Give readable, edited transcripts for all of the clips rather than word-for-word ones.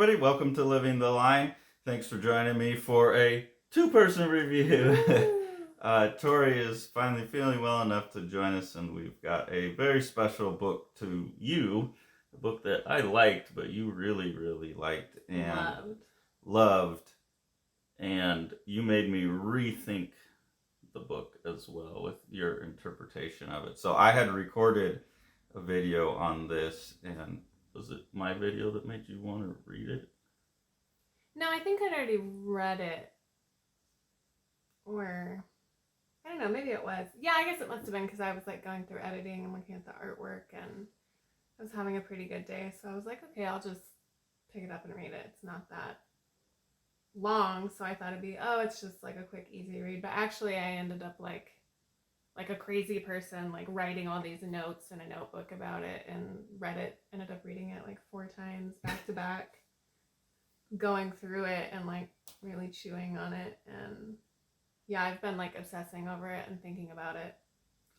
everybody. Welcome to Living the Line. Thanks for joining me for a two-person review. Tori is finally feeling well enough to join us, and we've got a very special book to you, a book that I liked, but you really, really liked and loved, and you made me rethink the book as well with your interpretation of it. So I had recorded a video on this, and was it my video that made you want to read it? No, I think I'd already read it. Or, I don't know, maybe it was. Yeah, I guess it must have been because I was like going through editing and looking at the artwork, and I was having a pretty good day. So I was like, okay, I'll just pick it up and read it. It's not that long, so I thought it'd be, it's just like a quick, easy read. But actually, I ended up like a crazy person, like writing all these notes in a notebook about it, and ended up reading it like 4 times back to back, going through it and like really chewing on it. And yeah, I've been like obsessing over it and thinking about it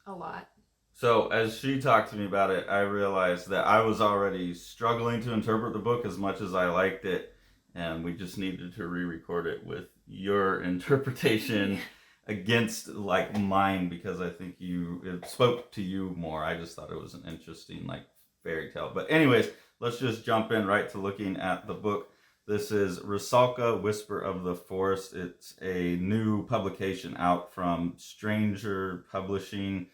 a lot. So as she talked to me about it, I realized that I was already struggling to interpret the book as much as I liked it, and we just needed to re-record it with your interpretation against like mine, because I think it spoke to you more. I just thought it was an interesting like fairy tale. But anyways, let's just jump in right to looking at the book. This is Rusalka, Whisper of the Forest. It's a new publication out from Stranger Publishing,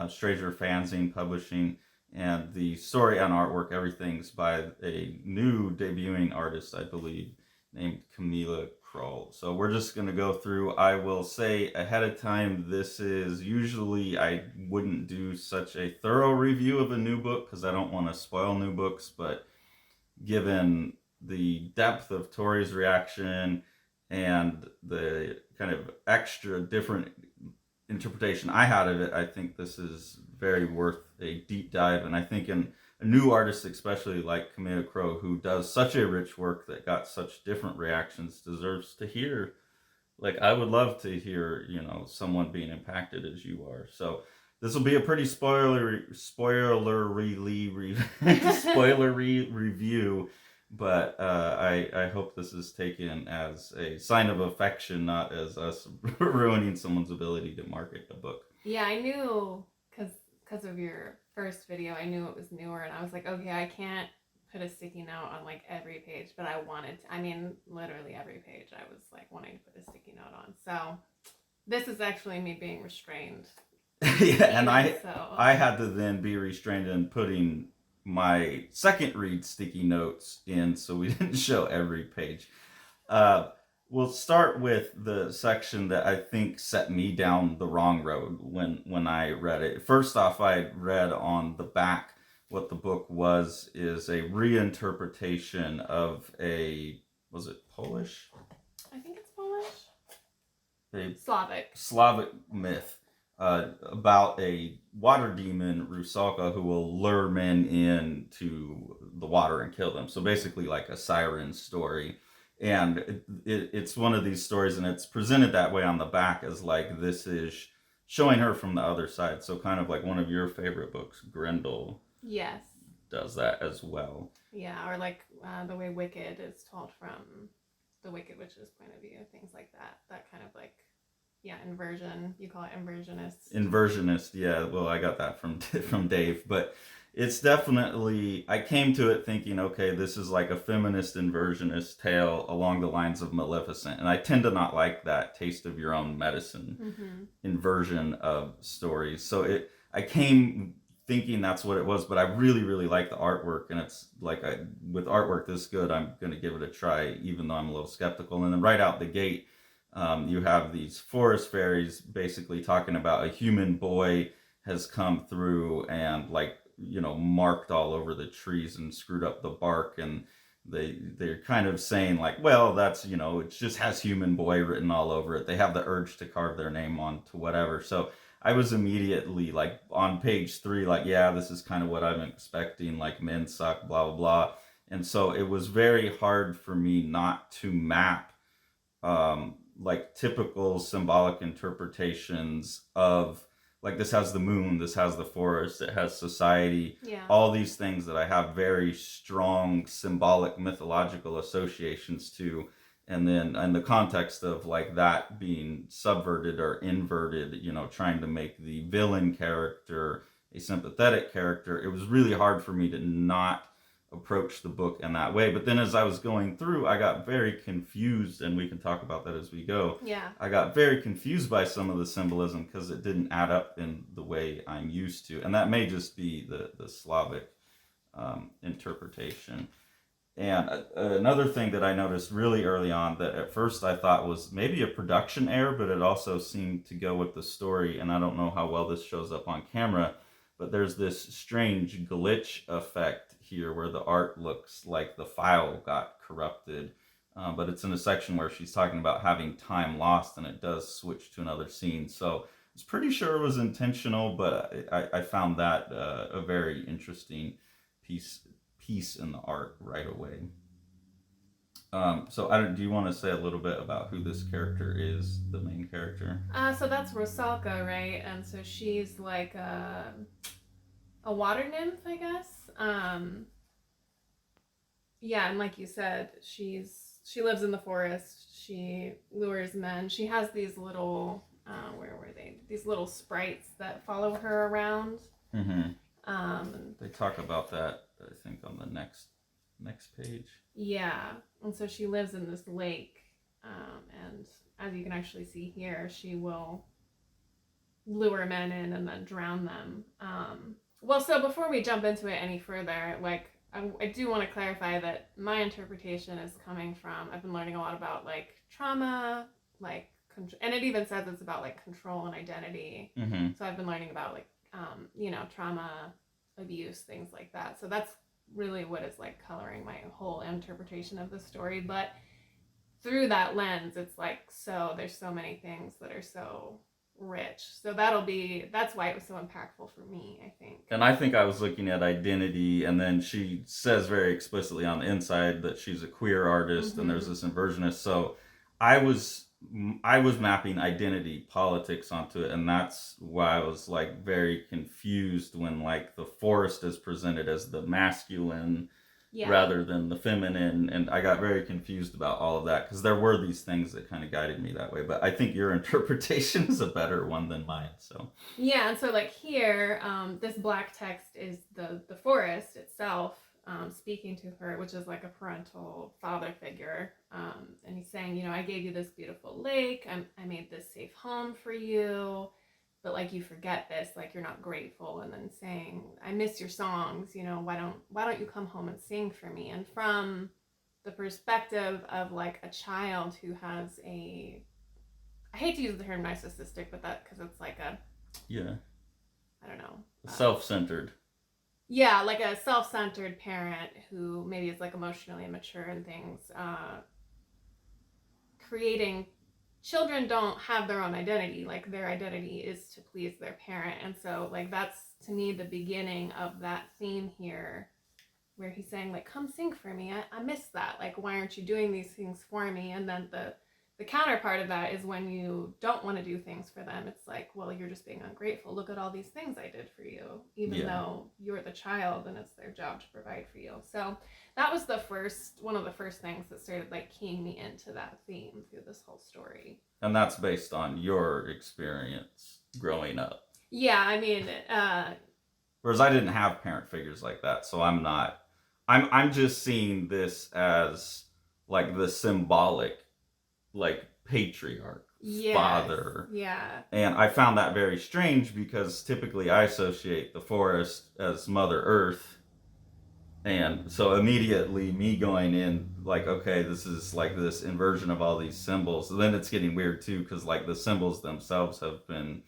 Stranger Fanzine Publishing, and the story and artwork, everything's by a new debuting artist, I believe, named Kamila Krol. So we're just going to go through. I will say ahead of time, this is usually, I wouldn't do such a thorough review of a new book because I don't want to spoil new books, but given the depth of Tori's reaction and the kind of extra different interpretation I had of it, I think this is very worth a deep dive. And I think in a new artist, especially like Kamila Krol, who does such a rich work that got such different reactions, deserves to hear. Like, I would love to hear, someone being impacted as you are. So this will be a pretty spoilery review, but I hope this is taken as a sign of affection, not as us ruining someone's ability to market a book. Yeah, I knew because of your first video, I knew it was newer, and I was like, okay, I can't put a sticky note on like every page, but I wanted to. I mean, literally every page I was like wanting to put a sticky note on. So this is actually me being restrained. Yeah, and I had to then be restrained in putting my second read sticky notes in, so we didn't show every page. We'll start with the section that I think set me down the wrong road when I read it. First off, I read on the back what the book is a reinterpretation of was it Polish? I think it's Polish. Slavic myth about a water demon, Rusalka, who will lure men into the water and kill them. So basically like a siren story. And it's one of these stories, and it's presented that way on the back as like this is showing her from the other side. So kind of like one of your favorite books, Grendel. Yes. Does that as well. Yeah, or like the way Wicked is told from the Wicked Witch's point of view, things like that. That kind of like, yeah, inversion. You call it inversionist. Inversionist, yeah. Well, I got that from Dave, but it's definitely, I came to it thinking, okay, this is like a feminist inversionist tale along the lines of Maleficent. And I tend to not like that taste of your own medicine inversion of stories. So I came thinking that's what it was, but I really, really like the artwork. And it's like, with artwork this good, I'm going to give it a try, even though I'm a little skeptical. And then right out the gate, you have these forest fairies basically talking about a human boy has come through and like, marked all over the trees and screwed up the bark, and they're kind of saying like, well, that's, it just has human boy written all over it. They have the urge to carve their name onto whatever. So I was immediately like on page 3, like, yeah, this is kind of what I'm expecting, like men suck, blah, blah, blah. And so it was very hard for me not to map like typical symbolic interpretations of like this has the moon, this has the forest, it has society, Yeah. all these things that I have very strong symbolic mythological associations to. And then in the context of like that being subverted or inverted, trying to make the villain character a sympathetic character, it was really hard for me to not approach the book in that way. But then as I was going through, I got very confused, and we can talk about that as we go. Yeah. I got very confused by some of the symbolism because it didn't add up in the way I'm used to. And that may just be the Slavic interpretation. And another thing that I noticed really early on that at first I thought was maybe a production error, but it also seemed to go with the story. And I don't know how well this shows up on camera, but there's this strange glitch effect here where the art looks like the file got corrupted. But it's in a section where she's talking about having time lost, and it does switch to another scene. So I was pretty sure it was intentional, but I found that a very interesting piece in the art right away. So do you want to say a little bit about who this character is, the main character? So that's Rusalka, right? And so she's like a water nymph, I guess. Yeah, and like you said, she lives in the forest. She lures men. She has these little where were they? These little sprites that follow her around. Mm-hmm. They talk about that, I think, on the next page. Yeah, and so she lives in this lake, and as you can actually see here, she will lure men in and then drown them. Well, so before we jump into it any further, like I do want to clarify that my interpretation is coming from, I've been learning a lot about like trauma, like, and it even says it's about like control and identity. Mm-hmm. So I've been learning about like, trauma, abuse, things like that. So that's really what is like coloring my whole interpretation of the story. But through that lens, it's like, so there's so many things that are so rich. So that's why it was so impactful for me, I think. And I think I was looking at identity, and then she says very explicitly on the inside that she's a queer artist, mm-hmm. and there's this inversionist. So I was mapping identity politics onto it, and that's why I was like very confused when like the forest is presented as the masculine, yeah, rather than the feminine, and I got very confused about all of that because there were these things that kind of guided me that way. But I think your interpretation is a better one than mine. So yeah, and so like here, this black text is the forest itself. Speaking to her, which is like a parental father figure. And he's saying, I gave you this beautiful lake. I made this safe home for you. But like, you forget this, like you're not grateful. And then saying, I miss your songs. Why don't you come home and sing for me? And from the perspective of like a child who has I hate to use the term narcissistic, but because it's like I don't know. Self-centered. Yeah, like a self-centered parent who maybe is like emotionally immature and things. Children don't have their own identity. Like their identity is to please their parent. And so like that's to me the beginning of that theme here where he's saying like, come sing for me. I miss that. Like, why aren't you doing these things for me? And then the counterpart of that is when you don't want to do things for them, it's like, well, you're just being ungrateful. Look at all these things I did for you, even though you're the child and it's their job to provide for you. So that was one of the first things that started like keying me into that theme through this whole story. And that's based on your experience growing up. Yeah, I mean, whereas I didn't have parent figures like that, so I'm just seeing this as like the symbolic, like patriarch, father. Yeah. And I found that very strange because typically I associate the forest as Mother Earth. And so immediately me going in like, okay, this is like this inversion of all these symbols. And then it's getting weird too because like the symbols themselves have been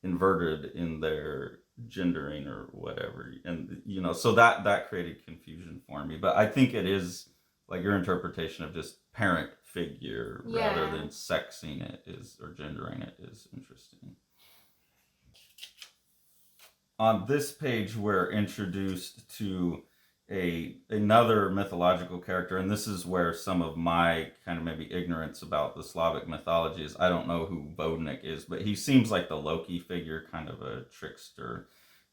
inverted in their gendering or whatever. And, so that created confusion for me. But I think it is like your interpretation of just parent figure rather than sexing it or gendering it is interesting. On this page, we're introduced to another mythological character, and this is where some of my kind of maybe ignorance about the Slavic mythology is. I don't know who Vodnik is, but he seems like the Loki figure, kind of a trickster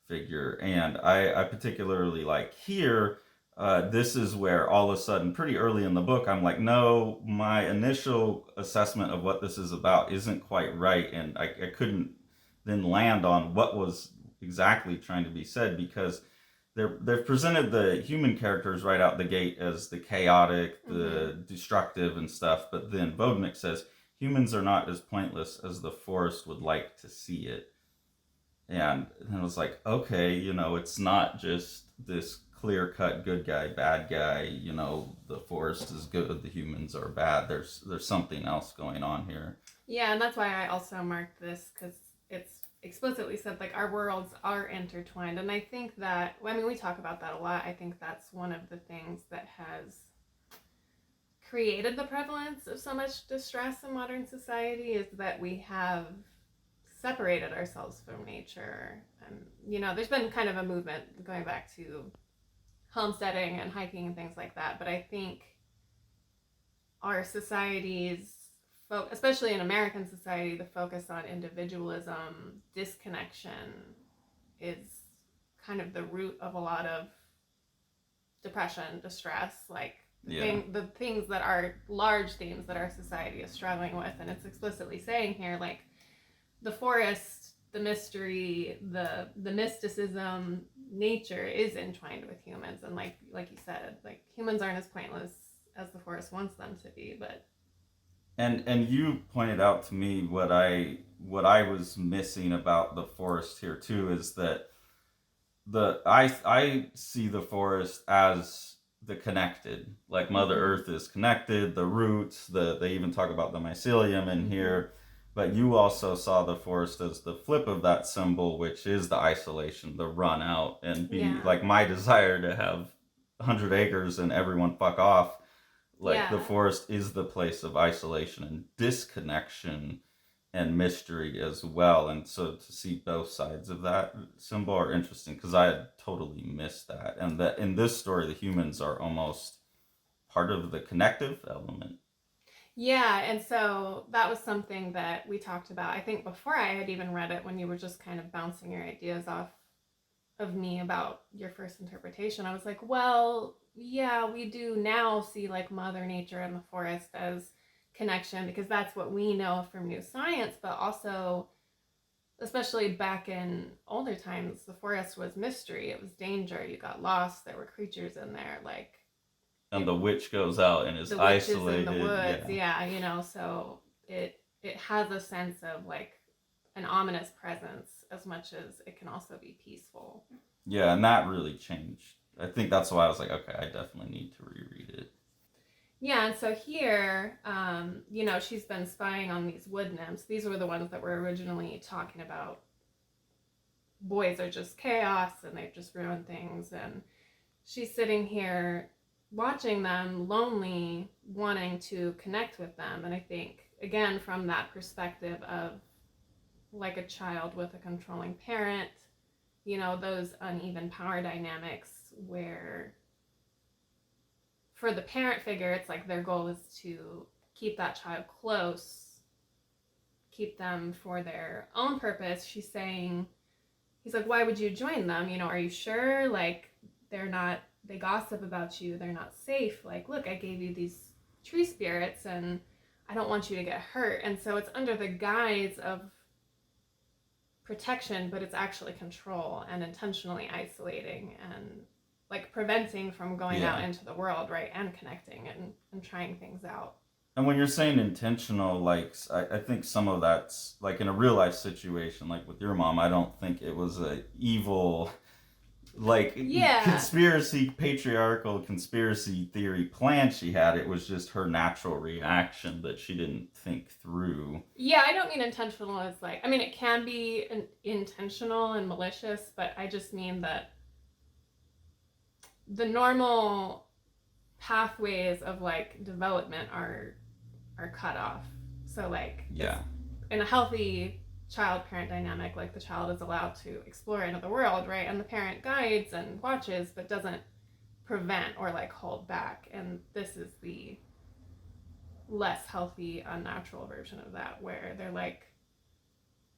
figure. And I particularly like here, this is where all of a sudden, pretty early in the book, I'm like, no, my initial assessment of what this is about isn't quite right. And I couldn't then land on what was exactly trying to be said, because they've presented the human characters right out the gate as the chaotic, the destructive and stuff, but then Vodnik says humans are not as pointless as the forest would like to see it. And I was like, okay, it's not just this clear-cut good guy, bad guy, the forest is good, the humans are bad. There's something else going on here. Yeah, and that's why I also marked this, because it's explicitly said, like, our worlds are intertwined. And I think that, we talk about that a lot. I think that's one of the things that has created the prevalence of so much distress in modern society, is that we have separated ourselves from nature. And, there's been kind of a movement going back to homesteading and hiking and things like that. But I think our societies, especially in American society, the focus on individualism, disconnection, is kind of the root of a lot of depression, distress, like the things that are large themes that our society is struggling with. And it's explicitly saying here, like, the forest, the mystery, the mysticism, nature is entwined with humans. And like you said, like, humans aren't as pointless as the forest wants them to be. But and you pointed out to me what I was missing about the forest here too, is that I see the forest as the connected, like Mother Earth is connected, the roots, they even talk about the mycelium in here, but you also saw the forest as the flip of that symbol, which is the isolation, the run out, and be like my desire to have 100 acres and everyone fuck off. Like, the forest is the place of isolation and disconnection and mystery as well. And so to see both sides of that symbol are interesting, because I had totally missed that. And that in this story, the humans are almost part of the connective element. Yeah, and so that was something that we talked about, I think, before I had even read it, when you were just kind of bouncing your ideas off of me about your first interpretation. I was like, well, yeah, we do now see, like, Mother Nature and the forest as connection, because that's what we know from new science. But also, especially back in older times, the forest was mystery. It was danger. You got lost. There were creatures in there, like. And the witch goes out and is isolated. In the woods, so it has a sense of, like, an ominous presence as much as it can also be peaceful. Yeah, and that really changed. I think that's why I was like, okay, I definitely need to reread it. Yeah, and so here, she's been spying on these wood nymphs. These were the ones that were originally talking about boys are just chaos and they've just ruined things. And she's sitting here watching them, lonely, wanting to connect with them. And I think, again, from that perspective of, like, a child with a controlling parent, those uneven power dynamics where for the parent figure, it's like their goal is to keep that child close, keep them for their own purpose. He's like, why would you join them? Are you sure? Like, they gossip about you, they're not safe. Like, look, I gave you these tree spirits and I don't want you to get hurt. And so it's under the guise of protection, but it's actually control and intentionally isolating and, like, preventing from going out into the world, right, and connecting and trying things out. And when you're saying intentional, like, I think some of that's, like, in a real life situation, like with your mom, I don't think it was a evil, like, patriarchal conspiracy theory plan she had. It was just her natural reaction that she didn't think through. Yeah, I don't mean intentional as, like, it can be intentional and malicious, but I just mean that the normal pathways of, like, development are cut off. So, like, in a healthy child-parent dynamic, like, the child is allowed to explore into the world, right? And the parent guides and watches, but doesn't prevent or like hold back, and this is the less healthy, unnatural version of that, where they're like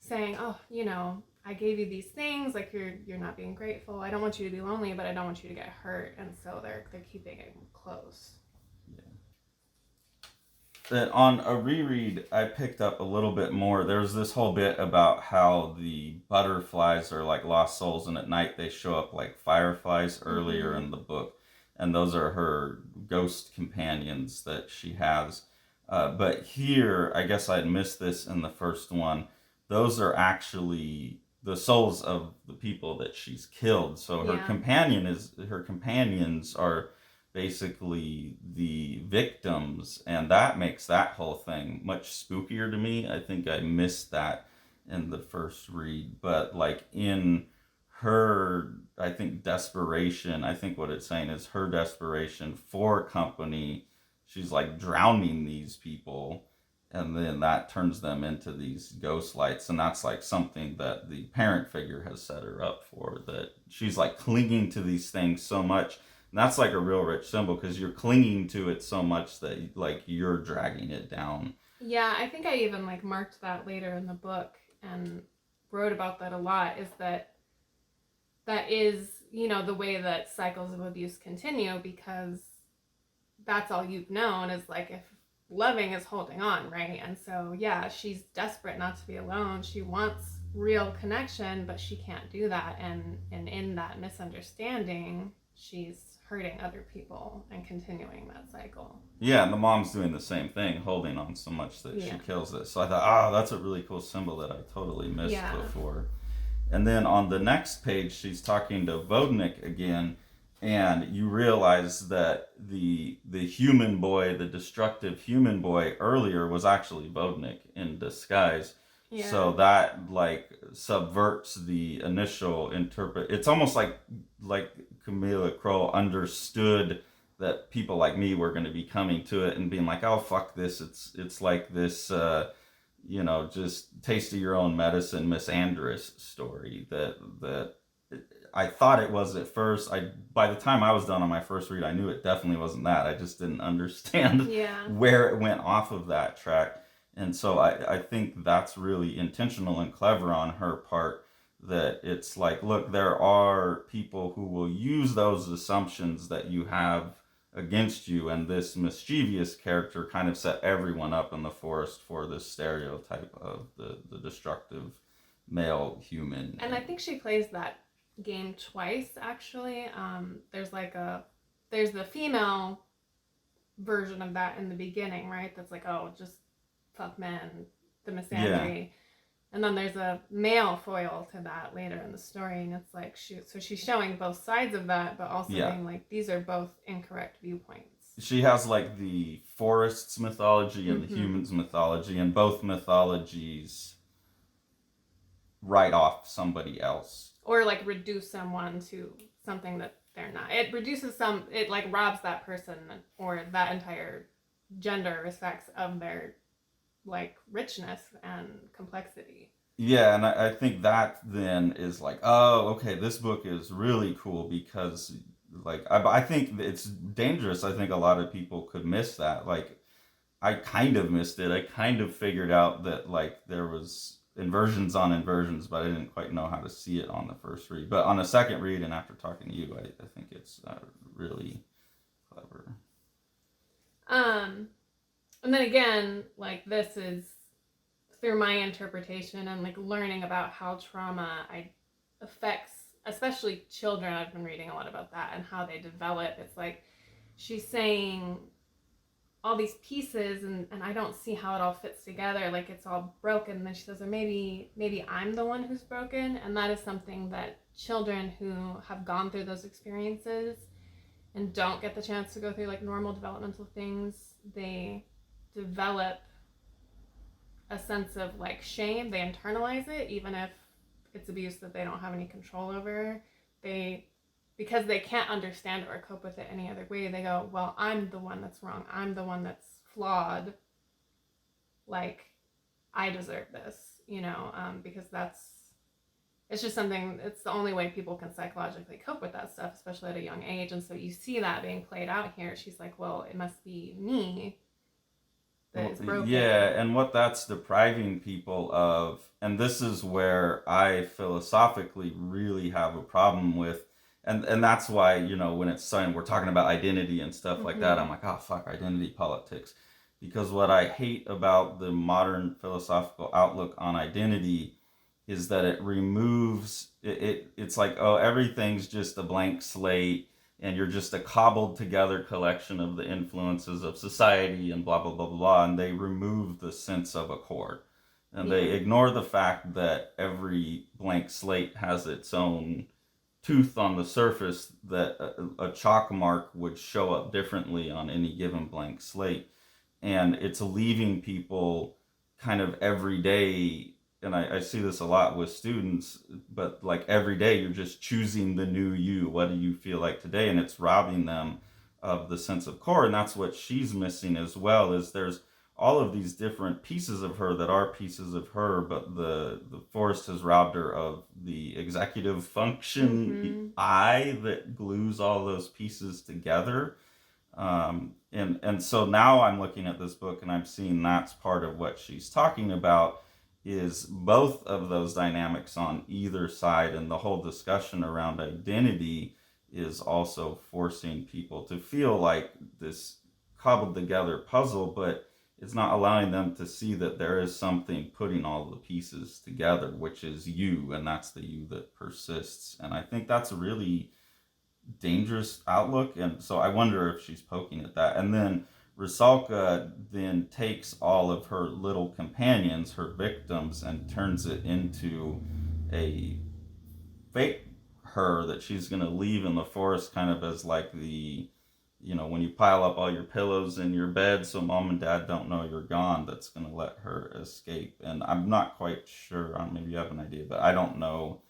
saying, oh, you know, I gave you these things, like you're not being grateful, I don't want you to be lonely, but I don't want you to get hurt, and so they're keeping it close. That on a reread, I picked up a little bit more. There was this whole bit about how the butterflies are like lost souls, and at night they show up like fireflies earlier in the book, and those are her ghost companions that she has. But here, I guess I'd missed this in the first one. Those are actually the souls of the people that she's killed. So her companions are basically the victims, and that makes that whole thing much spookier to me. I think I missed that in the first read, but like in her, I think desperation, I think what it's saying is her desperation for company, she's like drowning these people, and then that turns them into these ghost lights, and that's like something that the parent figure has set her up for, that she's like clinging to these things so much. And that's like a real rich symbol, because you're clinging to it so much that like you're dragging it down. Yeah, I think I even like marked that later in the book and wrote about that a lot, is that is, you know, the way that cycles of abuse continue, because that's all you've known is like, if loving is holding on, right? And so yeah, she's desperate not to be alone, she wants real connection, but she can't do that, and in that misunderstanding, she's hurting other people and continuing that cycle. Yeah, and the mom's doing the same thing, holding on so much that she kills it. So I thought, oh, that's a really cool symbol that I totally missed before. And then on the next page, she's talking to Vodnik again, and you realize that the human boy, the destructive human boy earlier, was actually Vodnik in disguise. Yeah. So that like subverts the initial It's almost like Kamila Krol understood that people like me were going to be coming to it and being like, oh fuck this, it's like this you know, just taste of your own medicine Miss Andress story that I thought it was at first. By the time I was done on my first read, I knew it definitely wasn't that. I just didn't understand where it went off of that track. And so I think that's really intentional and clever on her part, that it's like, look, there are people who will use those assumptions that you have against you, and this mischievous character kind of set everyone up in the forest for this stereotype of the destructive male human. And I think she plays that game twice, actually. There's the female version of that in the beginning, right? That's like, oh, just fuck men, the misandry. Yeah. And then there's a male foil to that later in the story, and it's like, so she's showing both sides of that, but also being like, these are both incorrect viewpoints. She has like the forest's mythology and the human's mythology, and both mythologies write off somebody else. Or like reduce someone to something that they're not. It like robs that person or that entire gender respects of their like richness and complexity. Yeah, and I think that then is like, oh, okay, this book is really cool, because like I think it's dangerous. I think a lot of people could miss that. Like I kind of missed it. I kind of figured out that like there was inversions on inversions, but I didn't quite know how to see it on the first read. But on a second read, and after talking to you, I think it's really clever. And then again, like this is through my interpretation and like learning about how trauma affects especially children. I've been reading a lot about that and how they develop. It's like she's saying all these pieces and I don't see how it all fits together. Like it's all broken. And then she says, or maybe I'm the one who's broken. And that is something that children who have gone through those experiences and don't get the chance to go through like normal developmental things, they develop a sense of like shame. They internalize it, even if it's abuse that they don't have any control over. Because they can't understand it or cope with it any other way, they go, well, I'm the one that's wrong. I'm the one that's flawed. Like, I deserve this, you know, because that's it's just something, it's the only way people can psychologically cope with that stuff, especially at a young age. And so you see that being played out here. She's like, well, it must be me that is broken. Yeah, and what that's depriving people of, and this is where I philosophically really have a problem with, and that's why, when it's saying we're talking about identity and stuff like that, I'm like, oh fuck, identity politics. Because what I hate about the modern philosophical outlook on identity is that it removes it's like, oh, everything's just a blank slate, and you're just a cobbled together collection of the influences of society and blah blah blah blah blah, and they remove the sense of accord, and they ignore the fact that every blank slate has its own tooth on the surface, that a chalk mark would show up differently on any given blank slate, and it's leaving people kind of every day. And I see this a lot with students, but like every day you're just choosing the new you. What do you feel like today? And it's robbing them of the sense of core. And that's what she's missing as well, is there's all of these different pieces of her that are pieces of her, but the forest has robbed her of the executive function eye that glues all those pieces together. And so now I'm looking at this book and I'm seeing that's part of what she's talking about, is both of those dynamics on either side, and the whole discussion around identity is also forcing people to feel like this cobbled together puzzle, but it's not allowing them to see that there is something putting all the pieces together, which is you, and that's the you that persists. And I think that's a really dangerous outlook, and so I wonder if she's poking at that. And then Rusalka then takes all of her little companions, her victims, and turns it into a fake her that she's going to leave in the forest, kind of as like the, when you pile up all your pillows in your bed so mom and dad don't know you're gone, that's going to let her escape. And I'm not quite sure, maybe you have an idea, but I don't know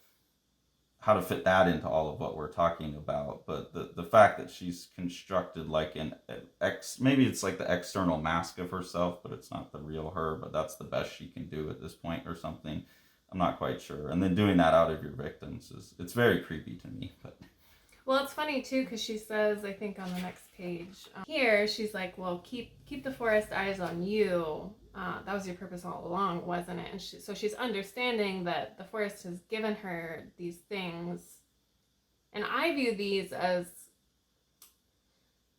how to fit that into all of what we're talking about. But the fact that she's constructed like maybe it's like the external mask of herself, but it's not the real her, but that's the best she can do at this point or something. I'm not quite sure. And then doing that out of your victims it's very creepy to me. But well, it's funny too, because she says, I think on the next page here, she's like, well, keep the forest eyes on you. That was your purpose all along, wasn't it? And so she's understanding that the forest has given her these things. And I view these as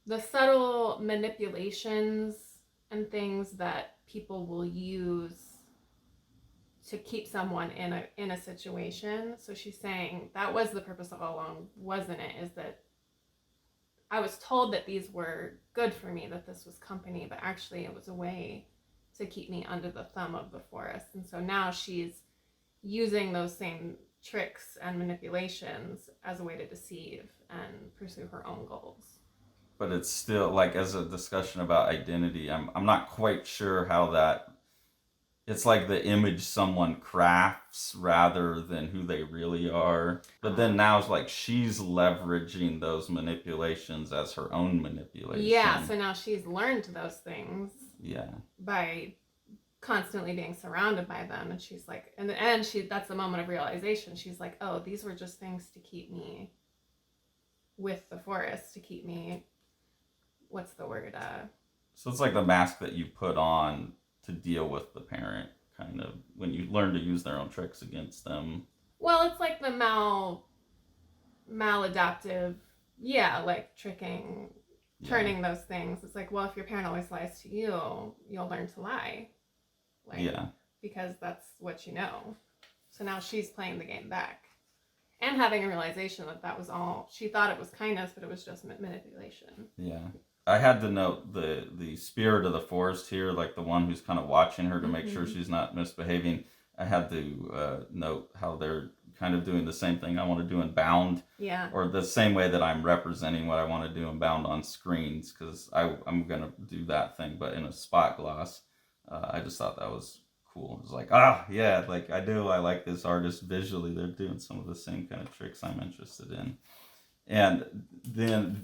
the subtle manipulations and things that people will use to keep someone in a situation. So she's saying that was the purpose all along, wasn't it? Is that I was told that these were good for me, that this was company, but actually it was a way to keep me under the thumb of the forest. And so now she's using those same tricks and manipulations as a way to deceive and pursue her own goals. But it's still like, as a discussion about identity, I'm not quite sure how that, it's like the image someone crafts rather than who they really are. But then now it's like she's leveraging those manipulations as her own manipulation. Yeah, so now she's learned those things. Yeah. By constantly being surrounded by them, and she's like, and that's the moment of realization. She's like, oh, these were just things to keep me with the forest, to keep me, what's the word? So it's like the mask that you put on to deal with the parent, kind of, when you learn to use their own tricks against them. Well, it's like the maladaptive, like tricking, turning those things. It's like, well, if your parent always lies to you, you'll learn to lie. Because that's what you know. So now she's playing the game back. And having a realization that was all, she thought it was kindness, but it was just manipulation. Yeah. I had to note the spirit of the forest here, like the one who's kind of watching her to make sure she's not misbehaving. I had to note how they're kind of doing the same thing I want to do in Bound. Yeah. Or the same way that I'm representing what I want to do in Bound on screens, because I'm going to do that thing, but in a spot gloss. I just thought that was cool. It was like, like I like this artist visually. They're doing some of the same kind of tricks I'm interested in. And then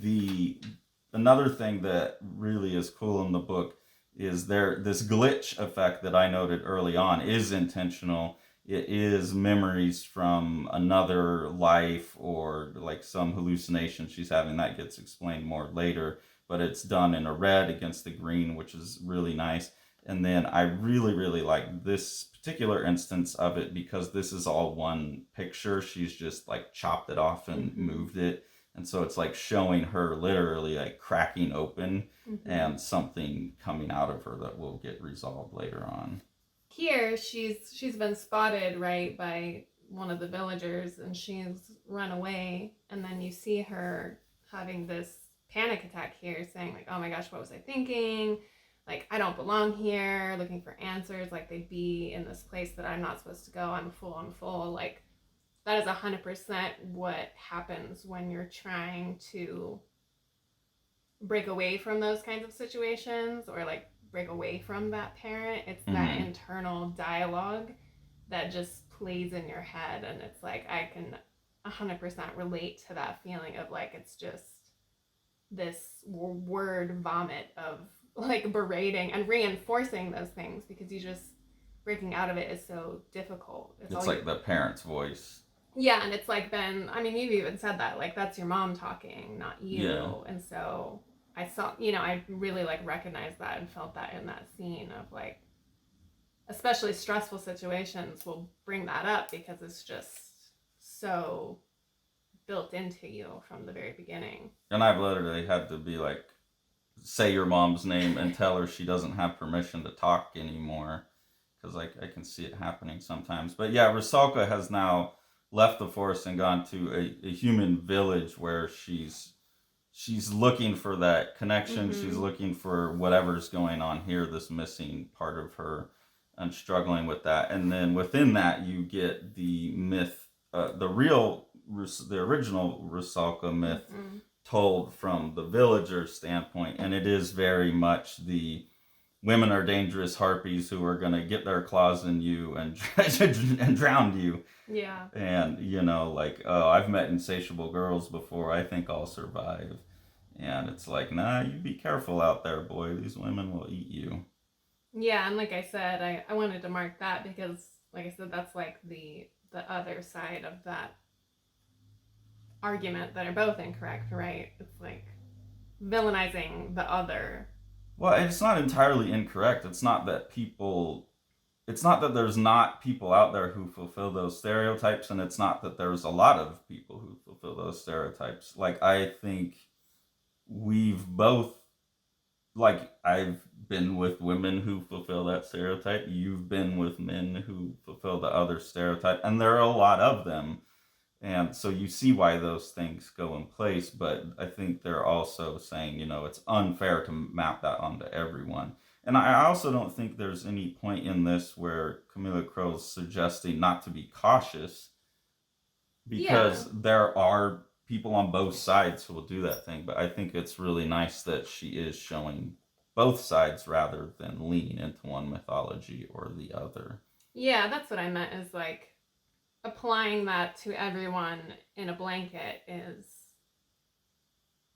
another thing that really is cool in the book is this glitch effect that I noted early on is intentional, it is memories from another life or like some hallucination she's having. That gets explained more later, but it's done in a red against the green, which is really nice. And then I really, really like this particular instance of it because this is all one picture. She's just like chopped it off and moved it. And so it's like showing her literally like cracking open and something coming out of her that will get resolved later on. Here, she's been spotted, right, by one of the villagers, and she's run away. And then you see her having this panic attack here, saying like, "Oh my gosh, what was I thinking? Like, I don't belong here." Looking for answers, like they'd be in this place that I'm not supposed to go. I'm full. I'm full. Like that is 100% what happens when you're trying to break away from those kinds of situations, or like break away from that parent. It's that internal dialogue that just plays in your head, and it's like I can 100% relate to that feeling of like it's just this word vomit of like berating and reinforcing those things, because you just breaking out of it is so difficult. It's like the parent's voice. Yeah, and it's like been, I mean, you've even said that, like that's your mom talking, not you. Yeah. And so I saw, I really like recognized that and felt that in that scene of like, especially stressful situations will bring that up because it's just so built into you from the very beginning. And I've literally had to be like, say your mom's name and tell her she doesn't have permission to talk anymore, because like I can see it happening sometimes. But yeah, Rusalka has now left the forest and gone to a human village where she's looking for that connection. She's looking for whatever's going on here, this missing part of her, and struggling with that. And then within that, you get the myth, the original Rusalka myth, told from the villager standpoint, and it is very much the women are dangerous harpies who are going to get their claws in you and and drown you. Yeah. And like, oh, I've met insatiable girls before, I think I'll survive. And it's like, nah, you be careful out there, boy. These women will eat you. Yeah, and like I said, I wanted to mark that because, like I said, that's like the other side of that argument that are both incorrect, right? It's like villainizing the other. Well, it's not entirely incorrect. It's not that there's not people out there who fulfill those stereotypes, and it's not that there's a lot of people who fulfill those stereotypes. Like, I think we've both, like, I've been with women who fulfill that stereotype. You've been with men who fulfill the other stereotype, and there are a lot of them. And so you see why those things go in place, but I think they're also saying, it's unfair to map that onto everyone. And I also don't think there's any point in this where Kamila Krol is suggesting not to be cautious, because there are people on both sides who will do that thing. But I think it's really nice that she is showing both sides rather than leaning into one mythology or the other. Yeah, that's what I meant, is like applying that to everyone in a blanket is,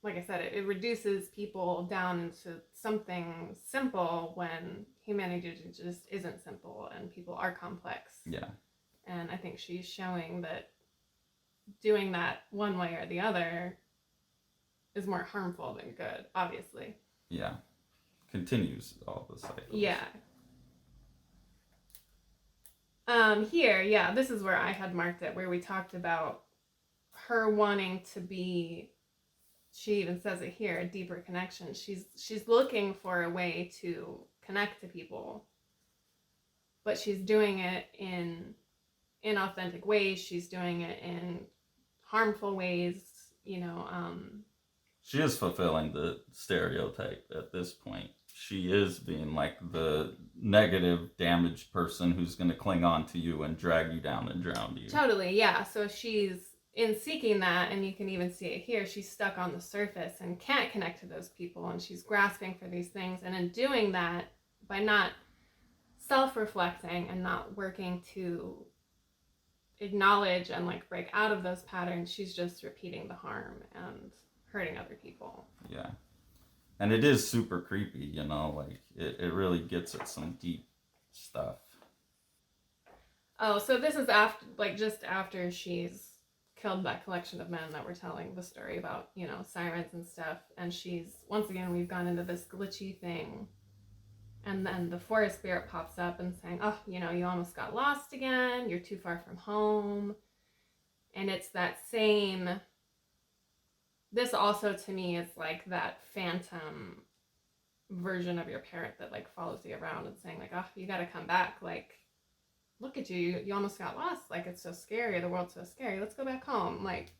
like I said, it reduces people down into something simple when humanity just isn't simple and people are complex. Yeah. And I think she's showing that doing that one way or the other is more harmful than good, obviously. Yeah. Continues all the cycles. Yeah. Here, yeah, this is where I had marked it, where we talked about her wanting to be, she even says it here, a deeper connection. She's looking for a way to connect to people, but she's doing it in inauthentic ways. She's doing it in harmful ways, She is fulfilling the stereotype at this point. She is being like the negative, damaged person who's going to cling on to you and drag you down and drown you. Totally, yeah. So she's in seeking that, and you can even see it here. She's stuck on the surface and can't connect to those people, and she's grasping for these things. And in doing that, by not self-reflecting and not working to acknowledge and like break out of those patterns, she's just repeating the harm and hurting other people. Yeah. And it is super creepy, like it really gets at some deep stuff. Oh, so this is after, like, just after she's killed that collection of men that were telling the story about, sirens and stuff. And once again, we've gone into this glitchy thing. And then the forest spirit pops up and saying, oh, you almost got lost again. You're too far from home. And it's that same. This also to me is like that phantom version of your parent that like follows you around and saying like, oh, you got to come back. Like, look at you almost got lost. Like, it's so scary. The world's so scary. Let's go back home. Like,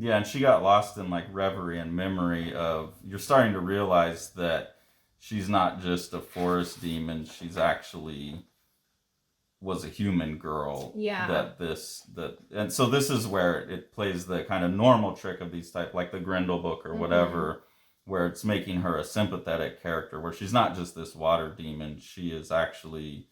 Yeah, and she got lost in like reverie and memory of, you're starting to realize that she's not just a forest demon, she's actually was a human girl. yeah. And so this is where it plays the kind of normal trick of these type, like the Grendel book or whatever, where it's making her a sympathetic character, where she's not just this water demon, she is actually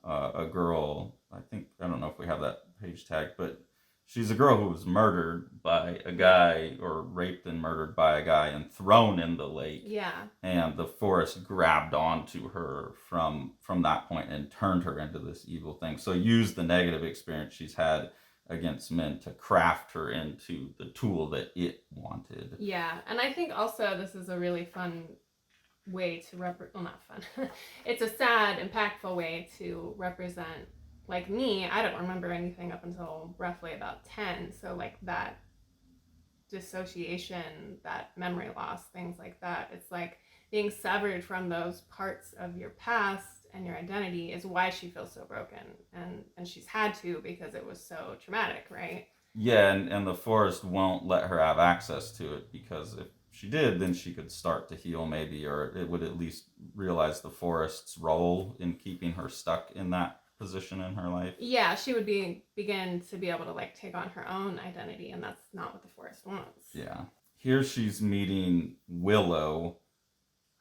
a girl. I don't know if we have that page tag, but she's a girl who was murdered by a guy, or raped and murdered by a guy and thrown in the lake. Yeah. And the forest grabbed onto her from that point and turned her into this evil thing. So used the negative experience she's had against men to craft her into the tool that it wanted. Yeah, and I think also this is a really fun way to not fun. It's a sad, impactful way to represent, like me, I don't remember anything up until roughly about 10, so like that dissociation, that memory loss, things like that. It's like being severed from those parts of your past and your identity is why she feels so broken, and she's had to because it was so traumatic, right? Yeah, and the forest won't let her have access to it, because if she did, then she could start to heal maybe, or it would at least realize the forest's role in keeping her stuck in that position in her life. Yeah, she would begin to be able to like take on her own identity, and that's not what the forest wants. Yeah. Here she's meeting Willow,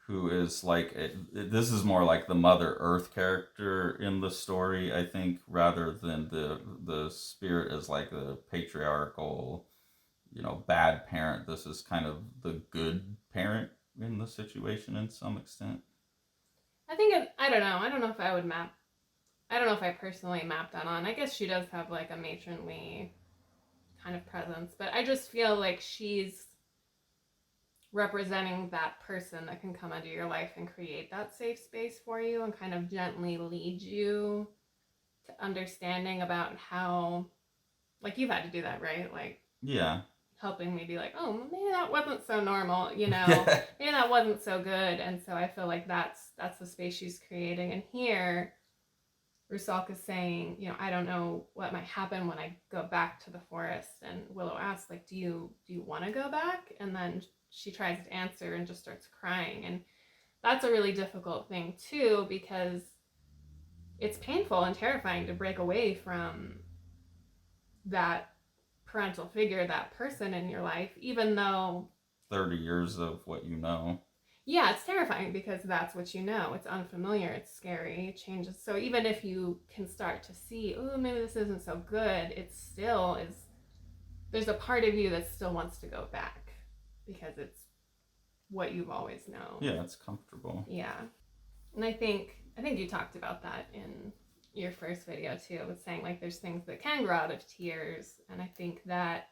who is like this is more like the Mother Earth character in the story, I think, rather than the spirit as like the patriarchal, bad parent. This is kind of the good parent in the situation in some extent. I don't know. I don't know if I would map. I don't know if I personally map that on. I guess she does have like a matronly kind of presence, but I just feel like she's representing that person that can come into your life and create that safe space for you and kind of gently lead you to understanding about how, like, you've had to do that, right? Like, yeah, helping me be like, oh, maybe that wasn't so normal, maybe that wasn't so good. And so I feel like that's the space she's creating. And here Rusalka's saying, I don't know what might happen when I go back to the forest. And Willow asks, like, do you want to go back? And then she tries to answer and just starts crying. And that's a really difficult thing too, because it's painful and terrifying to break away from that parental figure, that person in your life, even though 30 years of what you know. Yeah, it's terrifying because that's what you know. It's unfamiliar, it's scary, it changes. So even if you can start to see, oh, maybe this isn't so good, it still is. There's a part of you that still wants to go back because it's what you've always known. Yeah, it's comfortable. Yeah. And I think you talked about that in your first video too, with saying like there's things that can grow out of tears. And I think that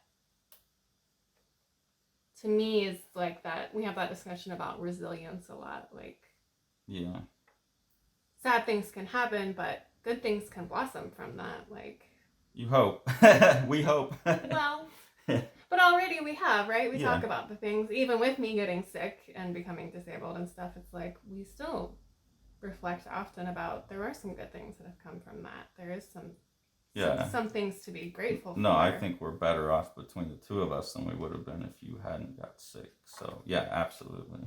to me is like that we have that discussion about resilience a lot. Like, yeah, sad things can happen, but good things can blossom from that. Like, you hope. We hope. Well, but already we have, right? We Yeah. talk about the things, even with me getting sick and becoming disabled and stuff. It's like we still reflect often about there are some good things that have come from that. There is some things to be grateful for. No, I think we're better off between the two of us than we would have been if you hadn't got sick. So, yeah, absolutely.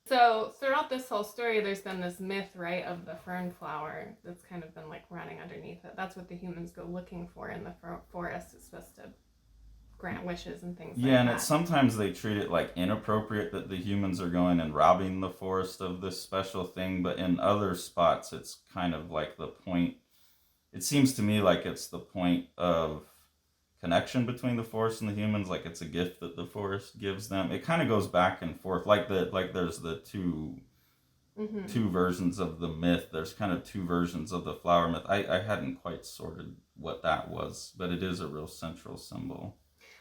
So, throughout this whole story, there's been this myth, right, of the fern flower that's kind of been like running underneath it. That's what the humans go looking for in the forest. It's supposed to grant wishes and things like that. Yeah, and it's sometimes they treat it like inappropriate that the humans are going and robbing the forest of this special thing, but in other spots, it's kind of like the point. It seems to me like it's the point of connection between the forest and the humans, like it's a gift that the forest gives them. It kind of goes back and forth, like there's the two two versions of the myth. There's kind of two versions of the flower myth. I hadn't quite sorted what that was, but it is a real central symbol.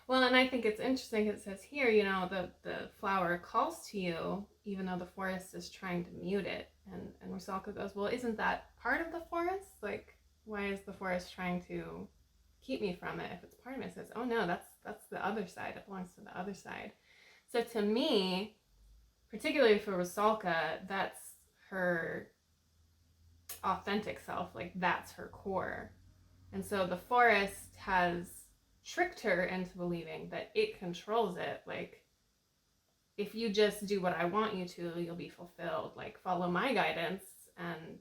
Well, and I think it's interesting. It says here, you know, the flower calls to you, even though the forest is trying to mute it. And Rusalka goes, well, isn't that part of the forest? Like, why is the forest trying to keep me from it if it's part of it? It says, oh no, that's the other side. It belongs to the other side. So to me, particularly for Rusalka, that's her authentic self. Like, that's her core. And so the forest has tricked her into believing that it controls it. Like, if you just do what I want you to, you'll be fulfilled. Like, follow my guidance and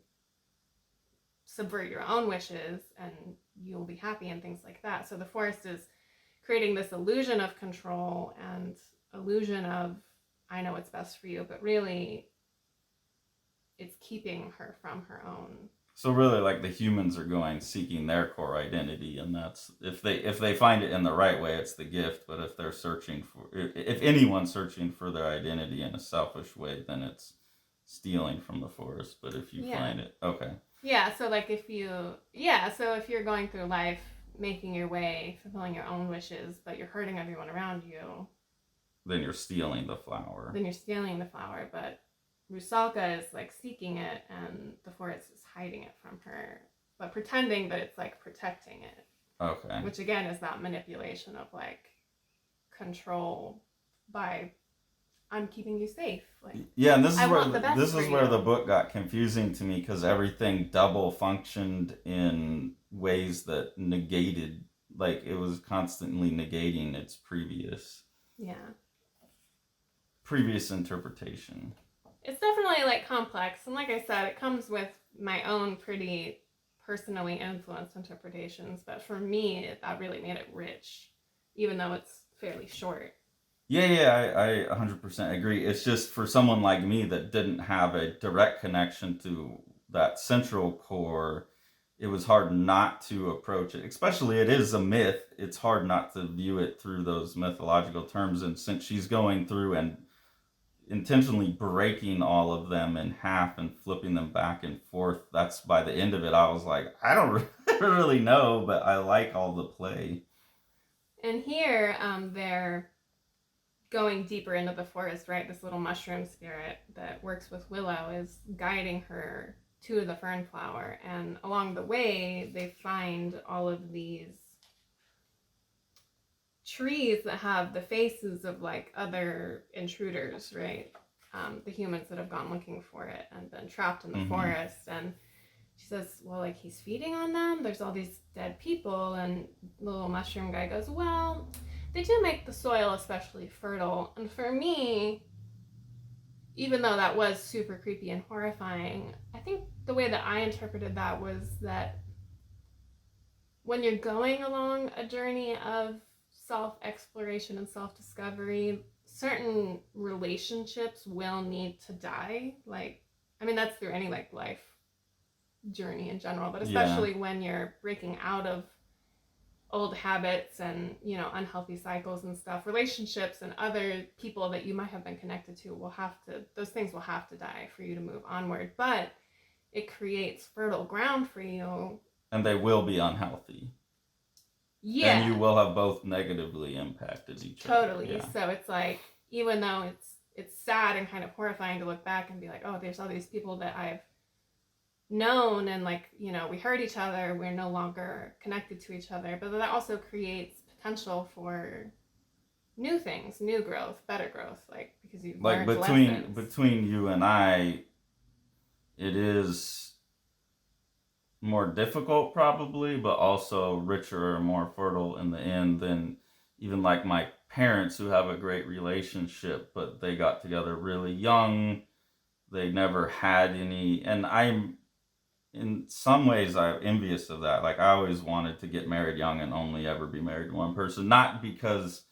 subvert your own wishes and you'll be happy and things like that. So the forest is creating this illusion of control and illusion of, I know what's best for you, but really it's keeping her from her own. So really, like, the humans are going seeking their core identity, and that's if they find it in the right way, it's the gift. But if they're searching for, if anyone's searching for their identity in a selfish way, then it's stealing from the forest. But if you find it, okay. Yeah. So like if you're going through life, making your way, fulfilling your own wishes, but you're hurting everyone around you, then you're stealing the flower. But Rusalka is like seeking it, and the forest is hiding it from her, but pretending that it's like protecting it. Okay. Which again is that manipulation of like control by, I'm keeping you safe. Like, yeah, and this is where the book got confusing to me, because everything double functioned in ways that negated, like it was constantly negating its previous interpretation. It's definitely like complex, and like I said, it comes with my own pretty personally influenced interpretations, but for me that really made it rich, even though it's fairly short. Yeah, I 100% agree. It's just for someone like me that didn't have a direct connection to that central core, it was hard not to approach it. Especially, it is a myth. It's hard not to view it through those mythological terms. And since she's going through and intentionally breaking all of them in half and flipping them back and forth, that's by the end of it, I was like, I don't really know, but I like all the play. And here, they're going deeper into the forest, right? This little mushroom spirit that works with Willow is guiding her to the fern flower, and along the way they find all of these trees that have the faces of like other intruders, right? The humans that have gone looking for it and been trapped in the forest. And she says, well, like, he's feeding on them, there's all these dead people. And the little mushroom guy goes, well, they do make the soil especially fertile. And for me, even though that was super creepy and horrifying, I think the way that I interpreted that was that when you're going along a journey of self-exploration and self-discovery, certain relationships will need to die. Like, I mean, that's through any like life journey in general, but especially when you're breaking out of old habits and, you know, unhealthy cycles and stuff, relationships and other people that you might have been connected to those things will have to die for you to move onward. But it creates fertile ground for you. And they will be unhealthy. Yeah. And you will have both negatively impacted each other. Totally. Yeah. So it's like, even though it's sad and kind of horrifying to look back and be like, oh, there's all these people that I've known and, like, you know, we hurt each other, we're no longer connected to each other, but that also creates potential for new things, new growth, better growth, like, because you've learned lessons. Between you and I, it is more difficult probably, but also richer or more fertile in the end than even like my parents, who have a great relationship, but they got together really young. They never had any, and in some ways I'm envious of that. Like, I always wanted to get married young and only ever be married to one person, not because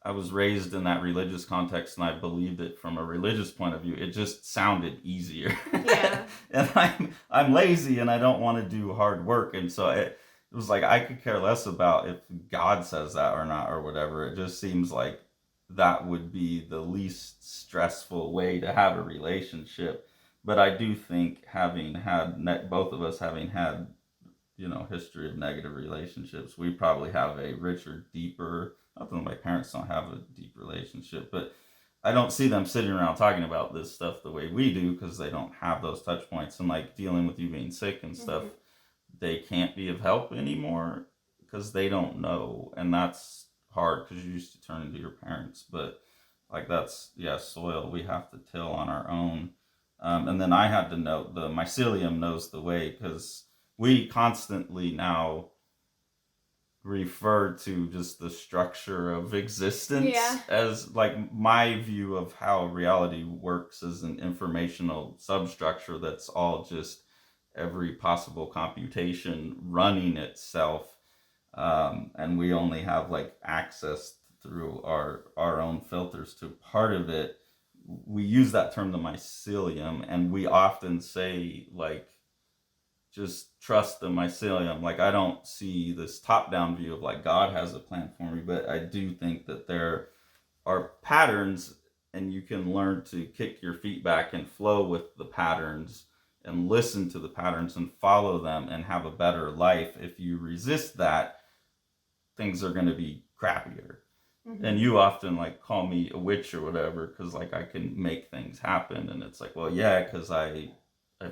I was raised in that religious context and I believed it from a religious point of view. It just sounded easier. Yeah. And I'm lazy and I don't want to do hard work. And so it was like, I could care less about if God says that or not or whatever. It just seems like that would be the least stressful way to have a relationship. But I do think having had both of us having had history of negative relationships, we probably have a richer, deeper. Not that my parents don't have a deep relationship, but I don't see them sitting around talking about this stuff the way we do because they don't have those touch points, and like dealing with you being sick and stuff. Mm-hmm. They can't be of help anymore because they don't know, and that's hard because you used to turn to your parents. But like that's soil we have to till on our own. And then I had to know the mycelium knows the way because we constantly now refer to just the structure of existence as like my view of how reality works as an informational substructure that's all just every possible computation running itself, and we only have like access through our own filters to part of it. We use that term, the mycelium, and we often say like just trust the mycelium. Like I don't see this top-down view of like God has a plan for me, but I do think that there are patterns, and you can learn to kick your feet back and flow with the patterns and listen to the patterns and follow them and have a better life. If you resist that, things are going to be crappier. Mm-hmm. And you often like call me a witch or whatever because like I can make things happen, and it's like, well, yeah, because I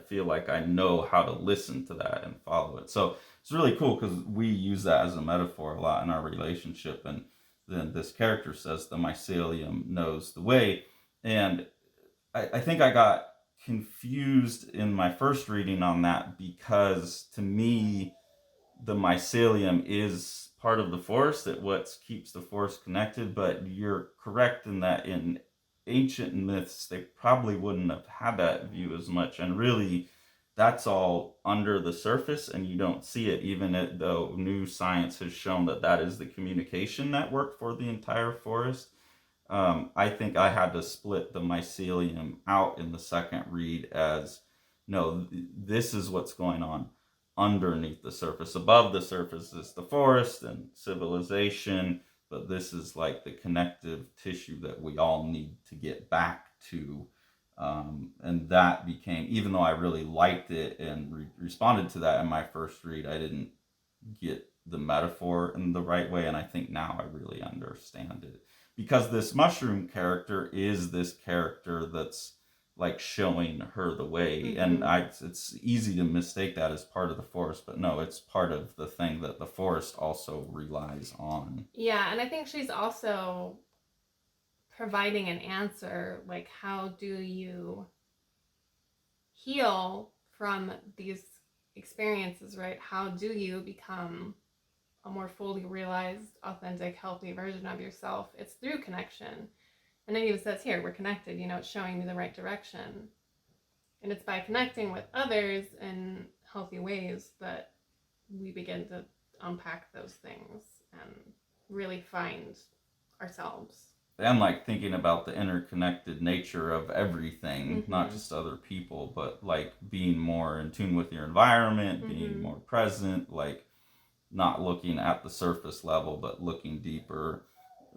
feel like I know how to listen to that and follow it. So it's really cool because we use that as a metaphor a lot in our relationship. And then this character says the mycelium knows the way. And I think I got confused in my first reading on that because to me, the mycelium is part of the forest, that what keeps the forest connected. But you're correct in that in ancient myths, they probably wouldn't have had that view as much. And really, that's all under the surface, and you don't see it, even though new science has shown that that is the communication network for the entire forest. I think I had to split the mycelium out in the second read as, no, this is what's going on underneath the surface. Above the surface is the forest and civilization, but this is like the connective tissue that we all need to get back to. And that became, even though I really liked it and responded to that in my first read, I didn't get the metaphor in the right way, and I think now I really understand it. Because this mushroom character is this character that's like showing her the way. Mm-hmm. And it's easy to mistake that as part of the forest, but no, it's part of the thing that the forest also relies on. Yeah, and I think she's also providing an answer, like how do you heal from these experiences, right? How do you become a more fully realized, authentic, healthy version of yourself? It's through connection. And it even says here, we're connected, it's showing me the right direction. And it's by connecting with others in healthy ways that we begin to unpack those things and really find ourselves. And like thinking about the interconnected nature of everything, mm-hmm. not just other people, but like being more in tune with your environment, mm-hmm. being more present, like not looking at the surface level, but looking deeper.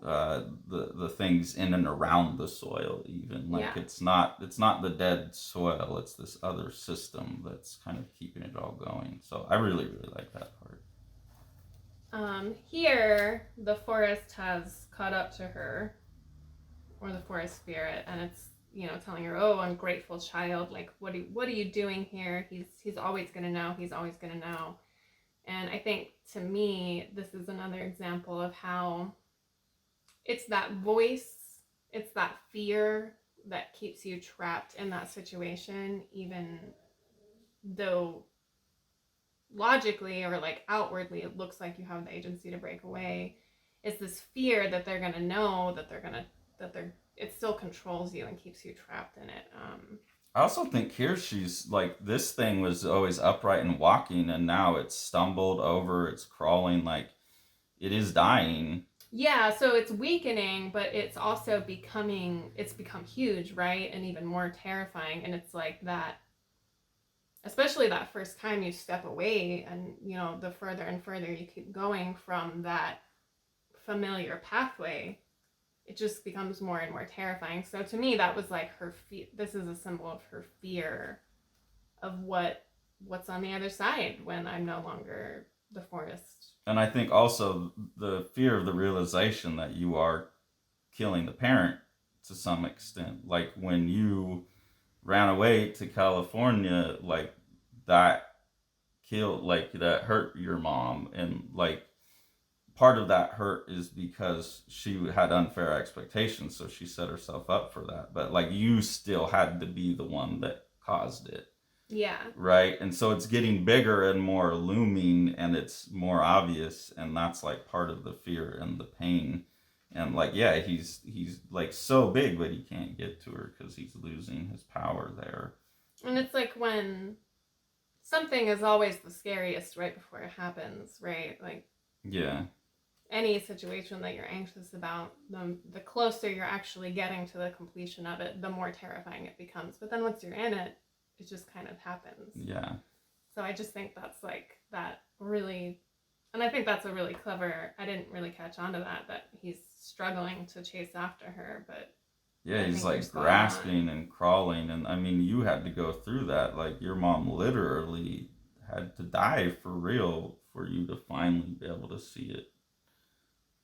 The things in and around the soil, even like it's not the dead soil, it's this other system that's kind of keeping it all going. So I really like that part. Here the forest has caught up to her, or the forest spirit, and it's telling her, oh, ungrateful child, like what are you doing here? He's always gonna know. And I think to me this is another example of how it's that voice, it's that fear that keeps you trapped in that situation, even though logically or like outwardly it looks like you have the agency to break away. It's this fear that they're gonna know, it still controls you and keeps you trapped in it. I also think here she's like, this thing was always upright and walking, and now it's stumbled over, it's crawling, like it is dying. Yeah, so it's weakening, but it's also become huge, right? And even more terrifying. And it's like that, especially that first time you step away and, the further and further you keep going from that familiar pathway, it just becomes more and more terrifying. So to me, that was like her this is a symbol of her fear of what's on the other side when I'm no longer the forest. And I think also the fear of the realization that you are killing the parent to some extent. Like when you ran away to California, like that killed, like that hurt your mom. And like part of that hurt is because she had unfair expectations. So she set herself up for that. But like you still had to be the one that caused it. Yeah. Right. And so it's getting bigger and more looming and it's more obvious. And that's like part of the fear and the pain. And like, yeah, he's like so big, but he can't get to her because he's losing his power there. And it's like when something is always the scariest right before it happens, right? Like, yeah, any situation that you're anxious about, the closer you're actually getting to the completion of it, the more terrifying it becomes. But then once you're in it, it just kind of happens. Yeah. So I just think that's like that really, and I think that's a really clever, I didn't really catch on to that he's struggling to chase after her, but yeah, he's like grasping and crawling. And I mean, you had to go through that. Like your mom literally had to die for real for you to finally be able to see it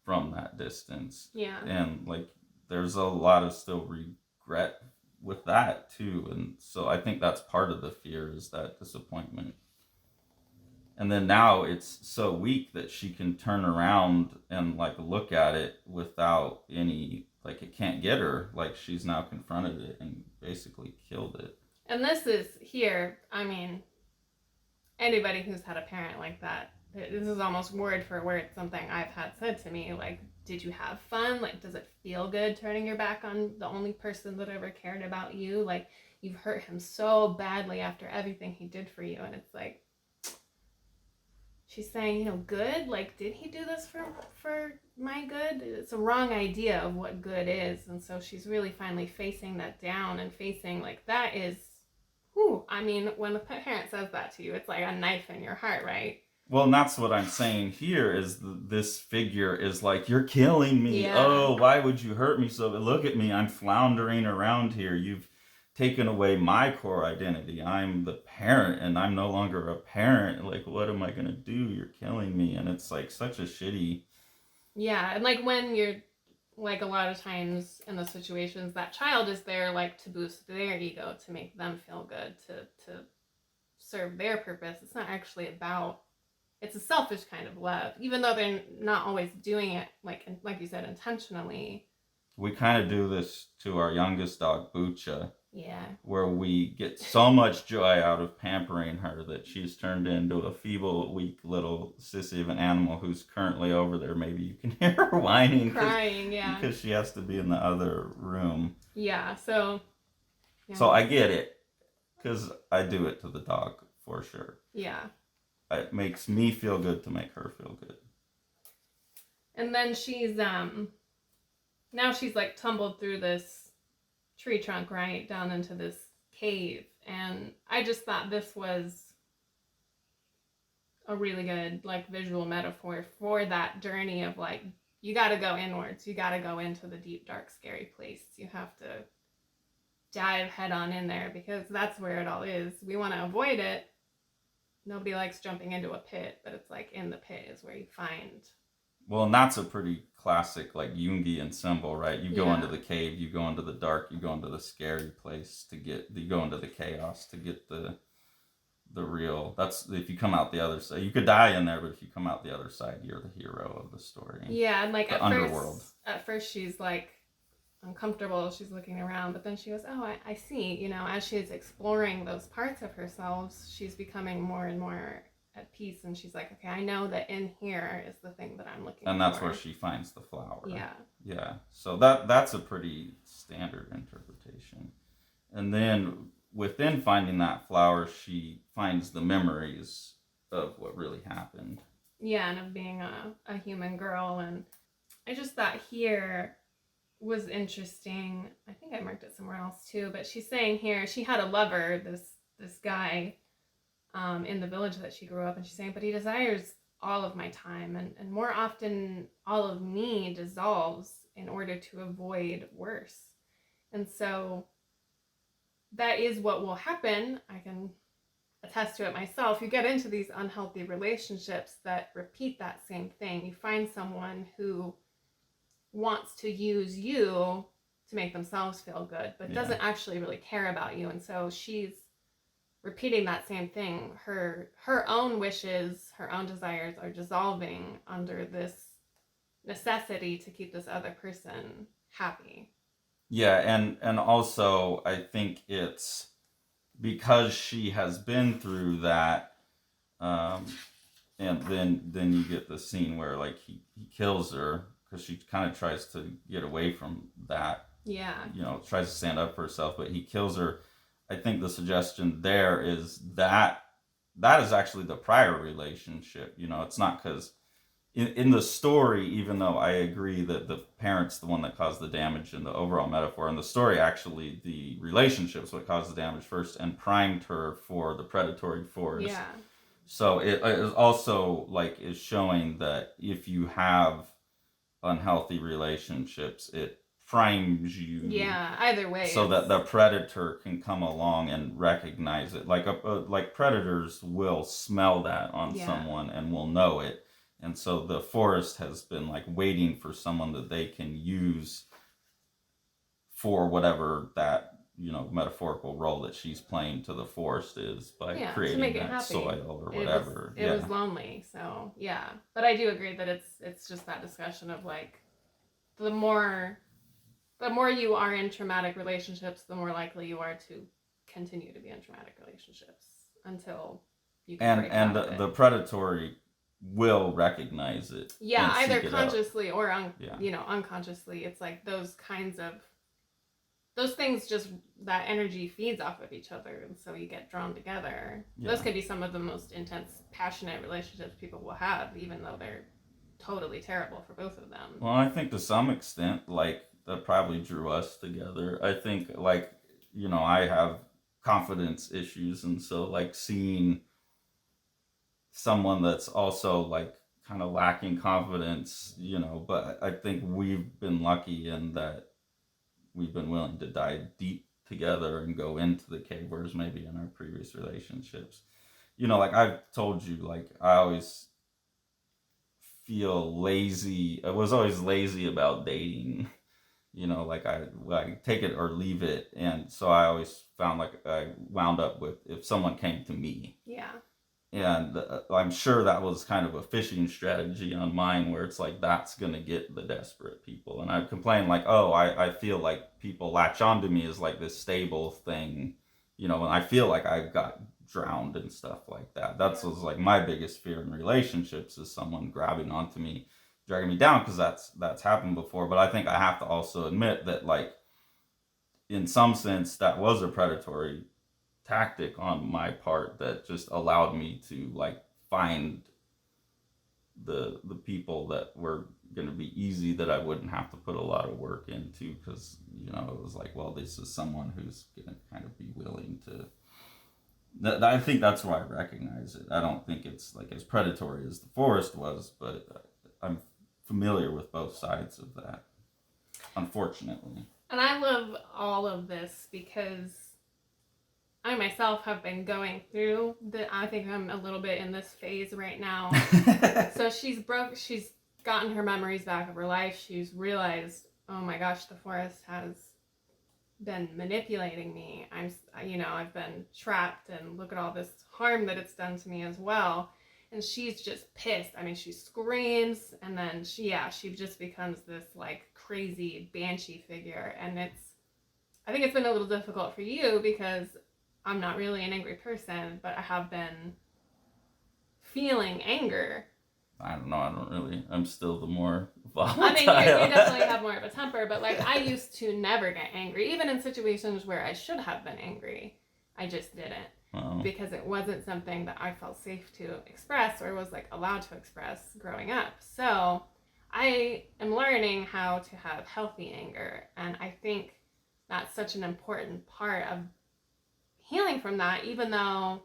from that distance. Yeah. And like there's a lot of still regret with that too. And so I think that's part of the fear is that disappointment. And then now it's so weak that she can turn around and like look at it without any, like it can't get her. Like she's now confronted it and basically killed it. And this is here, I mean, anybody who's had a parent like that, this is almost word for word something I've had said to me. Like, did you have fun? Like, does it feel good turning your back on the only person that ever cared about you? Like, you've hurt him so badly after everything he did for you. And it's like, she's saying, good? Like, did he do this for my good? It's a wrong idea of what good is. And so she's really finally facing that down and facing, like, that is, I mean, when a parent says that to you, it's like a knife in your heart, right? Well, and that's what I'm saying here is this figure is like, you're killing me. Yeah. Oh, why would you hurt me so? But look at me. I'm floundering around here. You've taken away my core identity. I'm the parent and I'm no longer a parent. Like, what am I going to do? You're killing me. And it's like such a shitty. Yeah. And like when you're like a lot of times in those situations, that child is there like to boost their ego, to make them feel good, to serve their purpose. It's not actually about, it's a selfish kind of love, even though they're not always doing it like you said, intentionally. We kind of do this to our youngest dog, Bucha. Yeah. Where we get so much joy out of pampering her that she's turned into a feeble, weak little sissy of an animal who's currently over there. Maybe you can hear her whining. Crying, yeah. Because she has to be in the other room. Yeah, so... Yeah. So I get it. Because I do it to the dog, for sure. Yeah. It makes me feel good to make her feel good. And then she's, now she's like tumbled through this tree trunk, right, down into this cave. And I just thought this was a really good, like, visual metaphor for that journey of, like, you got to go inwards. You got to go into the deep, dark, scary place. You have to dive head on in there because that's where it all is. We want to avoid it. Nobody likes jumping into a pit, but it's like in the pit is where you find. Well, and that's a pretty classic, like, Jungian symbol, right? You go into the cave, you go into the dark, you go into the scary place you go into the chaos to get the real. That's, if you come out the other side, you could die in there, but if you come out the other side, you're the hero of the story. Yeah, and like the underworld. At first she's like uncomfortable, she's looking around, but then she goes, oh, I see, as she's exploring those parts of herself, she's becoming more and more at peace, and she's like, okay, I know that in here is the thing that I'm looking for. And that's where she finds the flower. Yeah. So that's a pretty standard interpretation. And then within finding that flower, she finds the memories of what really happened. Yeah, and of being a human girl. And I just thought here was interesting. I think I marked it somewhere else too, but she's saying here she had a lover, this guy in the village that she grew up, and she's saying, but he desires all of my time, and more often all of me dissolves in order to avoid worse. And so that is what will happen. I can attest to it myself. You get into these unhealthy relationships that repeat that same thing. You find someone who wants to use you to make themselves feel good, but doesn't actually really care about you. And so she's repeating that same thing. Her own wishes, her own desires are dissolving under this necessity to keep this other person happy. Yeah, and also I think it's because she has been through that, and then you get the scene where like he kills her because she kind of tries to get away from that. Yeah. Tries to stand up for herself, but he kills her. I think the suggestion there is that is actually the prior relationship. It's not because in the story, even though I agree that the parent's the one that caused the damage in the overall metaphor, in the story, actually, the relationship's what caused the damage first and primed her for the predatory force. Yeah. So it is also like is showing that if you have unhealthy relationships, it primes you. Yeah, either way. So that the predator can come along and recognize it. Like predators will smell that on someone and will know it. And so the forest has been like waiting for someone that they can use for whatever that, metaphorical role that she's playing to the forest is by creating make it that happy. Soil or whatever. It was lonely, so yeah. But I do agree that it's just that discussion of like the more you are in traumatic relationships, the more likely you are to continue to be in traumatic relationships until you can break out of it. The predatory will recognize it. Yeah, either consciously or unconsciously. It's like those things, just that energy feeds off of each other, and so you get drawn together. Yeah. Those could be some of the most intense, passionate relationships people will have, even though they're totally terrible for both of them. Well, I think to some extent, like, that probably drew us together. I think, like, I have confidence issues, and so, like, seeing someone that's also, like, kind of lacking confidence, but I think we've been lucky in that we've been willing to dive deep together and go into the cave, whereas maybe in our previous relationships, like I've told you, like I always feel lazy. I was always lazy about dating, like I take it or leave it. And so I always found like I wound up with if someone came to me. Yeah. And I'm sure that was kind of a fishing strategy on mine, where it's like that's going to get the desperate people. And I complain like, oh, I feel like people latch onto me as like this stable thing, and I feel like I got drowned and stuff like that. That's was like my biggest fear in relationships, is someone grabbing onto me, dragging me down, because that's happened before. But I think I have to also admit that, like, in some sense, that was a predatory tactic on my part that just allowed me to like find the people that were going to be easy, that I wouldn't have to put a lot of work into, because it was like, well, this is someone who's going to kind of be willing to. I think that's why I recognize it. I don't think it's like as predatory as the forest was, but I'm familiar with both sides of that, unfortunately. And I love all of this because I myself have been going through I think I'm a little bit in this phase right now. So she's gotten her memories back of her life. She's realized, oh my gosh, the forest has been manipulating me. I've been trapped, and look at all this harm that it's done to me as well. And she's just pissed. I mean, she screams, and then she just becomes this like crazy banshee figure. And I think it's been a little difficult for you because I'm not really an angry person, but I have been feeling anger. I don't know. I'm still the more volatile. I mean, you definitely have more of a temper, but like I used to never get angry, even in situations where I should have been angry. I just didn't. Oh. Because it wasn't something that I felt safe to express or was like allowed to express growing up. So I am learning how to have healthy anger, and I think that's such an important part of healing from that, even though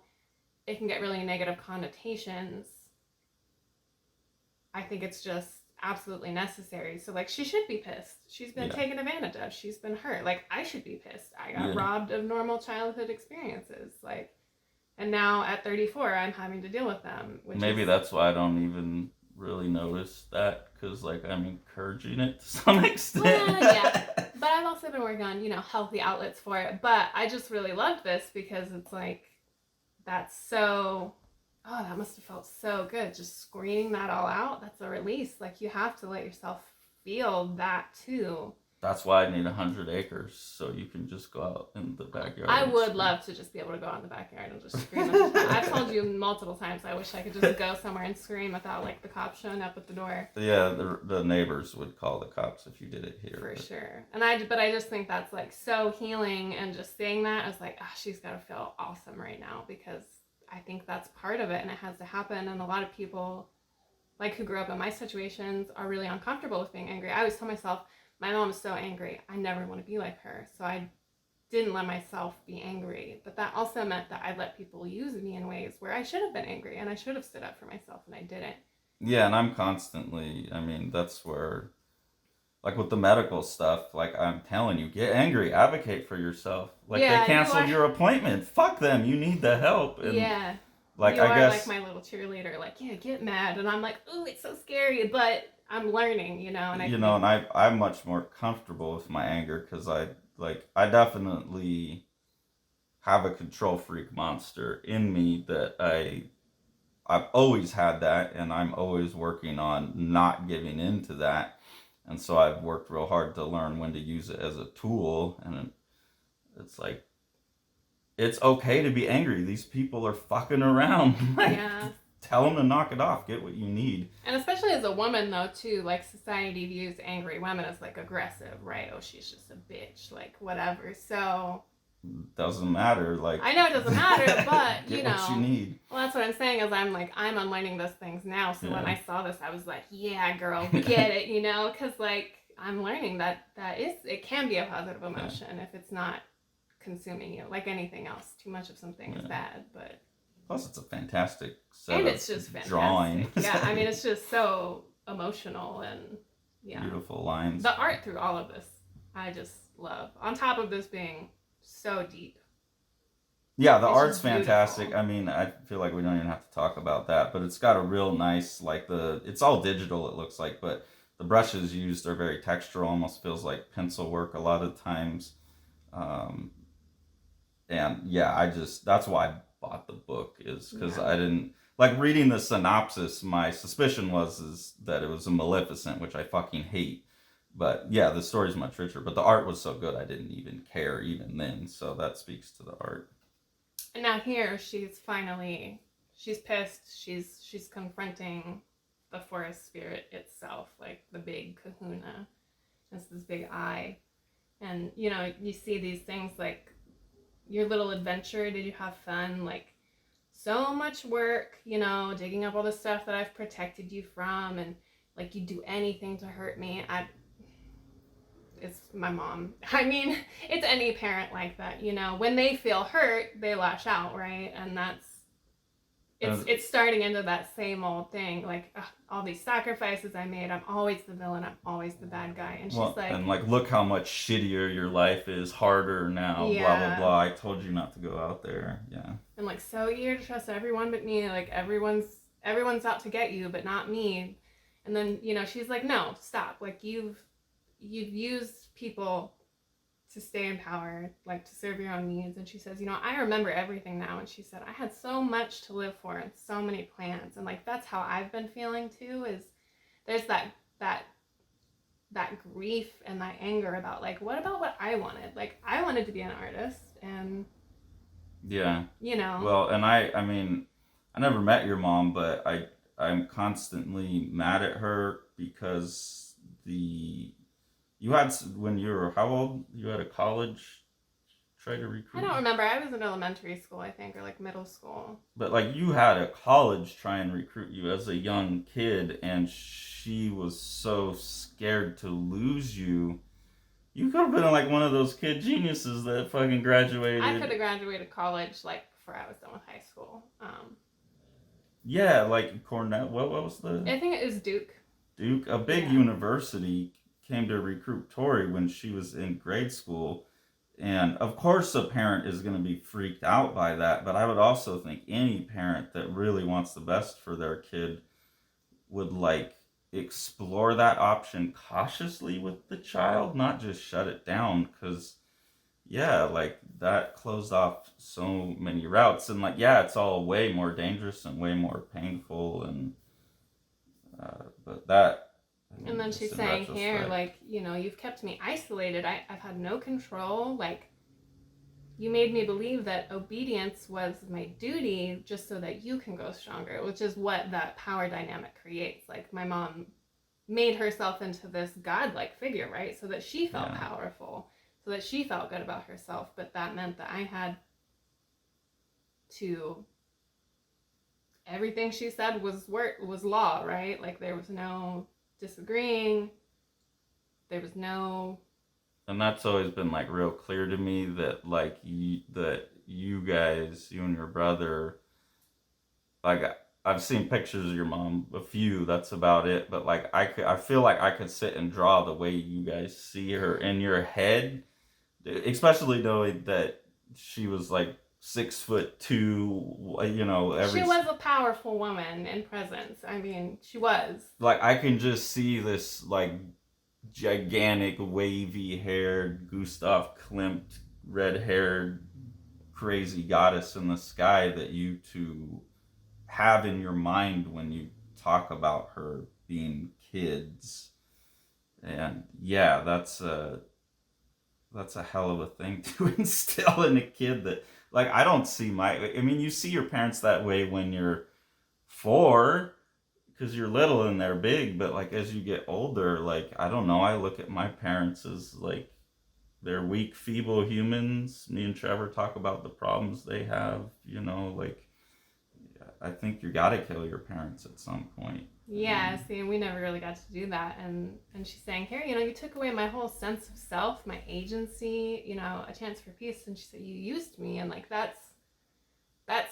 it can get really negative connotations. I think it's just absolutely necessary. So like she should be pissed. She's been taken advantage of. She's been hurt. Like I should be pissed. I got robbed of normal childhood experiences. Like, and now at 34, I'm having to deal with them. Maybe that's why I don't even really notice that, because like I'm encouraging it to some extent. Well, yeah, but I've also been working on healthy outlets for it. But I just really loved this because it's like that's so. Oh, that must have felt so good. Just screaming that all out. That's a release. Like you have to let yourself feel that too. That's why I need 100 acres, so you can just go out in the backyard. I would love to just be able to go out in the backyard and just scream. I've told you multiple times I wish I could just go somewhere and scream without like the cops showing up at the door. Yeah, the neighbors would call the cops if you did it here. For sure. And I just think that's like so healing, and just saying that I was like, she's got to feel awesome right now, because I think that's part of it, and it has to happen. And a lot of people like who grew up in my situations are really uncomfortable with being angry. I always tell myself, my mom is so angry, I never want to be like her. So I didn't let myself be angry. But that also meant that I let people use me in ways where I should have been angry, and I should have stood up for myself, and I didn't. Yeah, and I'm constantly, that's where, like with the medical stuff, like I'm telling you, get angry, advocate for yourself. Like they canceled your appointment. Fuck them, you need the help. And like I guess like my little cheerleader, like, get mad. And I'm like, ooh, it's so scary, but I'm learning, and I'm much more comfortable with my anger, because I definitely have a control freak monster in me that I've always had that, and I'm always working on not giving into that. And so I've worked real hard to learn when to use it as a tool. And it's like, it's okay to be angry. These people are fucking around. Tell them to knock it off. Get what you need. And especially as a woman, though, too, like society views angry women as like aggressive, right? Oh, she's just a bitch, like whatever. So doesn't matter. Like I know it doesn't matter, but get what you need. Well, that's what I'm saying. Is I'm unlearning those things now. So when I saw this, I was like, yeah, girl, get it, because like I'm learning that it can be a positive emotion if it's not consuming you, like anything else. Too much of something is bad, but. Plus, it's a fantastic set and of it's just fantastic. Drawing. Yeah, it's just so emotional, and beautiful lines. The art through all of this, I just love. On top of this being so deep. Yeah, the art's fantastic. I feel like we don't even have to talk about that, but it's got a real nice, it's all digital, it looks like, but the brushes used are very textural, almost feels like pencil work a lot of times. And yeah, that's why I bought the book, is because I didn't like reading the synopsis. My suspicion is that it was a Maleficent, which I fucking hate. But yeah, the story's much richer. But the art was so good, I didn't even care even then. So that speaks to the art. And now here, she's pissed. She's confronting the forest spirit itself, like the big kahuna. It's this big eye. And, you see these things like, your little adventure, did you have fun? Like, so much work, digging up all the stuff that I've protected you from, and like, you'd do anything to hurt me. It's my mom. It's any parent like that, when they feel hurt, they lash out, right? And it's starting into that same old thing, like, all these sacrifices I made, I'm always the villain, I'm always the bad guy. And she's look how much shittier your life is, harder now, blah, blah, blah. I told you not to go out there. Yeah. And like, so you're to trust everyone but me, like, everyone's out to get you, but not me. And then, she's like, no, stop. Like, you've used people to stay in power, like to serve your own needs. And she says, I remember everything now. And she said, I had so much to live for and so many plans. And like, that's how I've been feeling too, is there's that grief and that anger about like, what about what I wanted? Like, I wanted to be an artist, and well, and I never met your mom, but I'm constantly mad at her because you had, when you were how old? You had a college try to recruit? I don't remember. I was in elementary school, I think, or like middle school. But like, you had a college try and recruit you as a young kid, and she was so scared to lose you. You could have been like one of those kid geniuses that fucking graduated. I could have graduated college like before I was done with high school. Yeah, like Cornell. What was the? I think it was Duke. Duke, a big Yeah. university, came to recruit Tori when she was in grade school. And of course, a parent is going to be freaked out by that. But I would also think any parent that really wants the best for their kid would like explore that option cautiously with the child, not just shut it down. Because, yeah, like that closed off so many routes. And, like, yeah, it's all way more dangerous and way more painful. And, but that, I And mean, then just she's in saying here, retrospect. like, you've kept me isolated. I've had no control. Like, you made me believe that obedience was my duty just so that you can go stronger, which is what that power dynamic creates. Like, my mom made herself into this godlike figure, right? So that she felt Yeah. powerful, so that she felt good about herself. But that meant that I had to, everything she said was law, right? Like, there was no disagreeing. There was no. And that's always been like real clear to me that like that you guys, you and your brother, like I've seen pictures of your mom, a few. That's about it. But like I feel like I could sit and draw the way you guys see her in your head, especially knowing that she was like 6'2". You know, She was a powerful woman in presence. I mean, she was. like I can just see this like gigantic, wavy haired, Gustav Klimt, red haired, crazy goddess in the sky that you two have in your mind when you talk about her being kids. And yeah, that's a hell of a thing to instill in a kid that like I mean you see your parents that way when you're 4 because you're little and they're big, but like as you get older, like I don't know, I look at my parents as like they're weak, feeble humans. Me and Trevor talk about the problems they have, you know, like I think you gotta kill your parents at some point. Yeah, see, and we never really got to do that. And she's saying, here, you took away my whole sense of self, my agency, a chance for peace. And she said, you used me, and like that's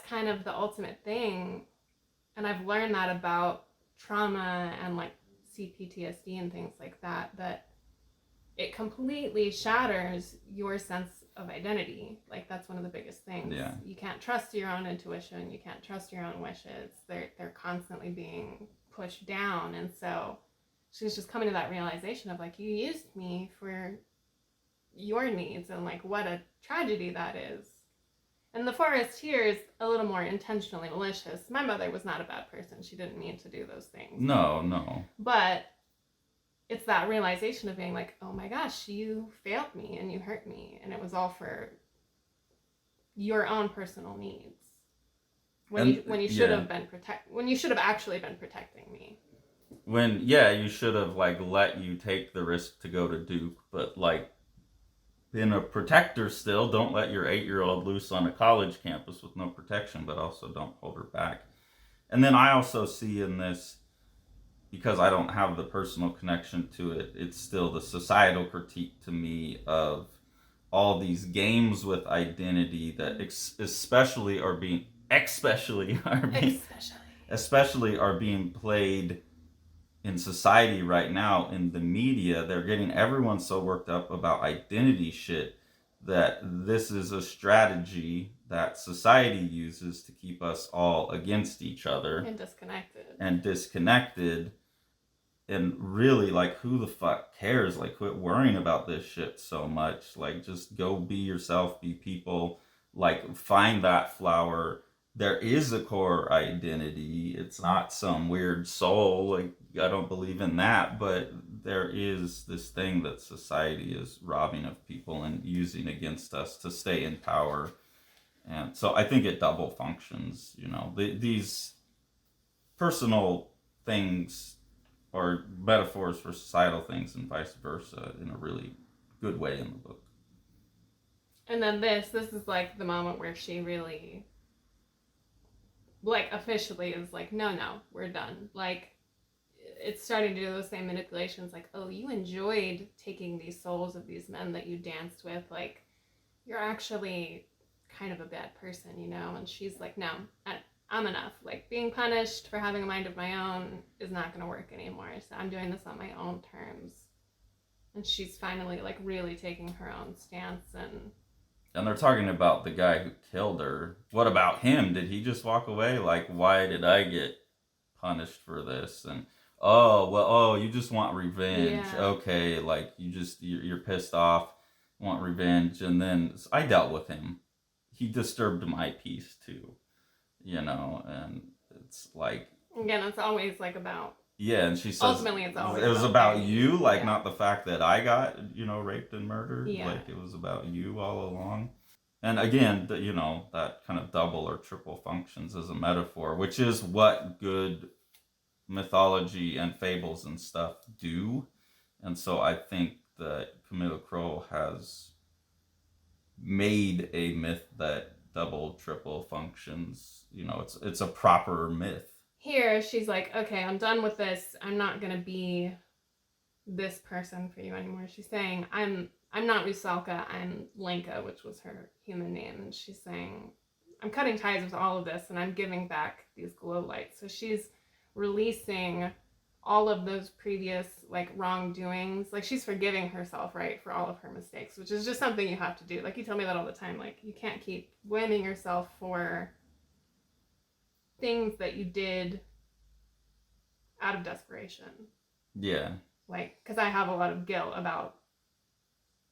kind of the ultimate thing. And I've learned that about trauma and like CPTSD and things like that, that it completely shatters your sense of identity. Like that's one of the biggest things. Yeah. You can't trust your own intuition. You can't trust your own wishes. They're constantly being pushed down. And so she's just coming to that realization of like, you used me for your needs, and like what a tragedy that is. And the forest here is a little more intentionally malicious. My mother was not a bad person. She didn't mean to do those things. No. But it's that realization of being like, oh my gosh, you failed me and you hurt me, and it was all for your own personal needs. When you should have been when you should have actually been protecting me. When you should have like let you take the risk to go to Duke, but like been a protector still. Don't let your 8-year-old loose on a college campus with no protection, but also don't hold her back. And then I also see in this, because I don't have the personal connection to it, it's still the societal critique to me of all these games with identity that especially are being played in society right now in the media. They're getting everyone so worked up about identity shit that this is a strategy that society uses to keep us all against each other and disconnected. And really, like, who the fuck cares? Like, quit worrying about this shit so much. Like, just go be yourself, be people. Like, find that flower. There is a core identity. It's not some weird soul. Like, I don't believe in that. But there is this thing that society is robbing of people and using against us to stay in power. And so I think it double functions. These personal things or metaphors for societal things and vice versa in a really good way in the book. And then this is like the moment where she really, like, officially is like, no, we're done. Like, it's starting to do those same manipulations, like, oh, you enjoyed taking these souls of these men that you danced with, like, you're actually kind of a bad person, And she's like, no, I'm enough. Like, being punished for having a mind of my own is not going to work anymore. So I'm doing this on my own terms. And she's finally, like, really taking her own stance. And they're talking about the guy who killed her. What about him? Did he just walk away? Like, why did I get punished for this? And you just want revenge. Yeah. Okay, like you're pissed off, want revenge, and then I dealt with him. He disturbed my peace too, and it's like, again, it's always like about, yeah, and she says ultimately it's always it was about me. you, like, Yeah. not the fact that I got raped and murdered. Yeah. Like, it was about you all along. And again, that kind of double or triple functions as a metaphor, which is what good mythology and fables and stuff do. And so I think that Kamila Krol has made a myth that double, triple functions. It's a proper myth. Here, she's like, okay, I'm done with this. I'm not going to be this person for you anymore. She's saying, I'm not Rusalka, I'm Lenka, which was her human name. And she's saying, I'm cutting ties with all of this and I'm giving back these glow lights. So she's releasing all of those previous, like, wrongdoings. Like, she's forgiving herself, right, for all of her mistakes, which is just something you have to do. Like, you tell me that all the time. Like, you can't keep blaming yourself for things that you did out of desperation. Yeah. Like, because I have a lot of guilt about,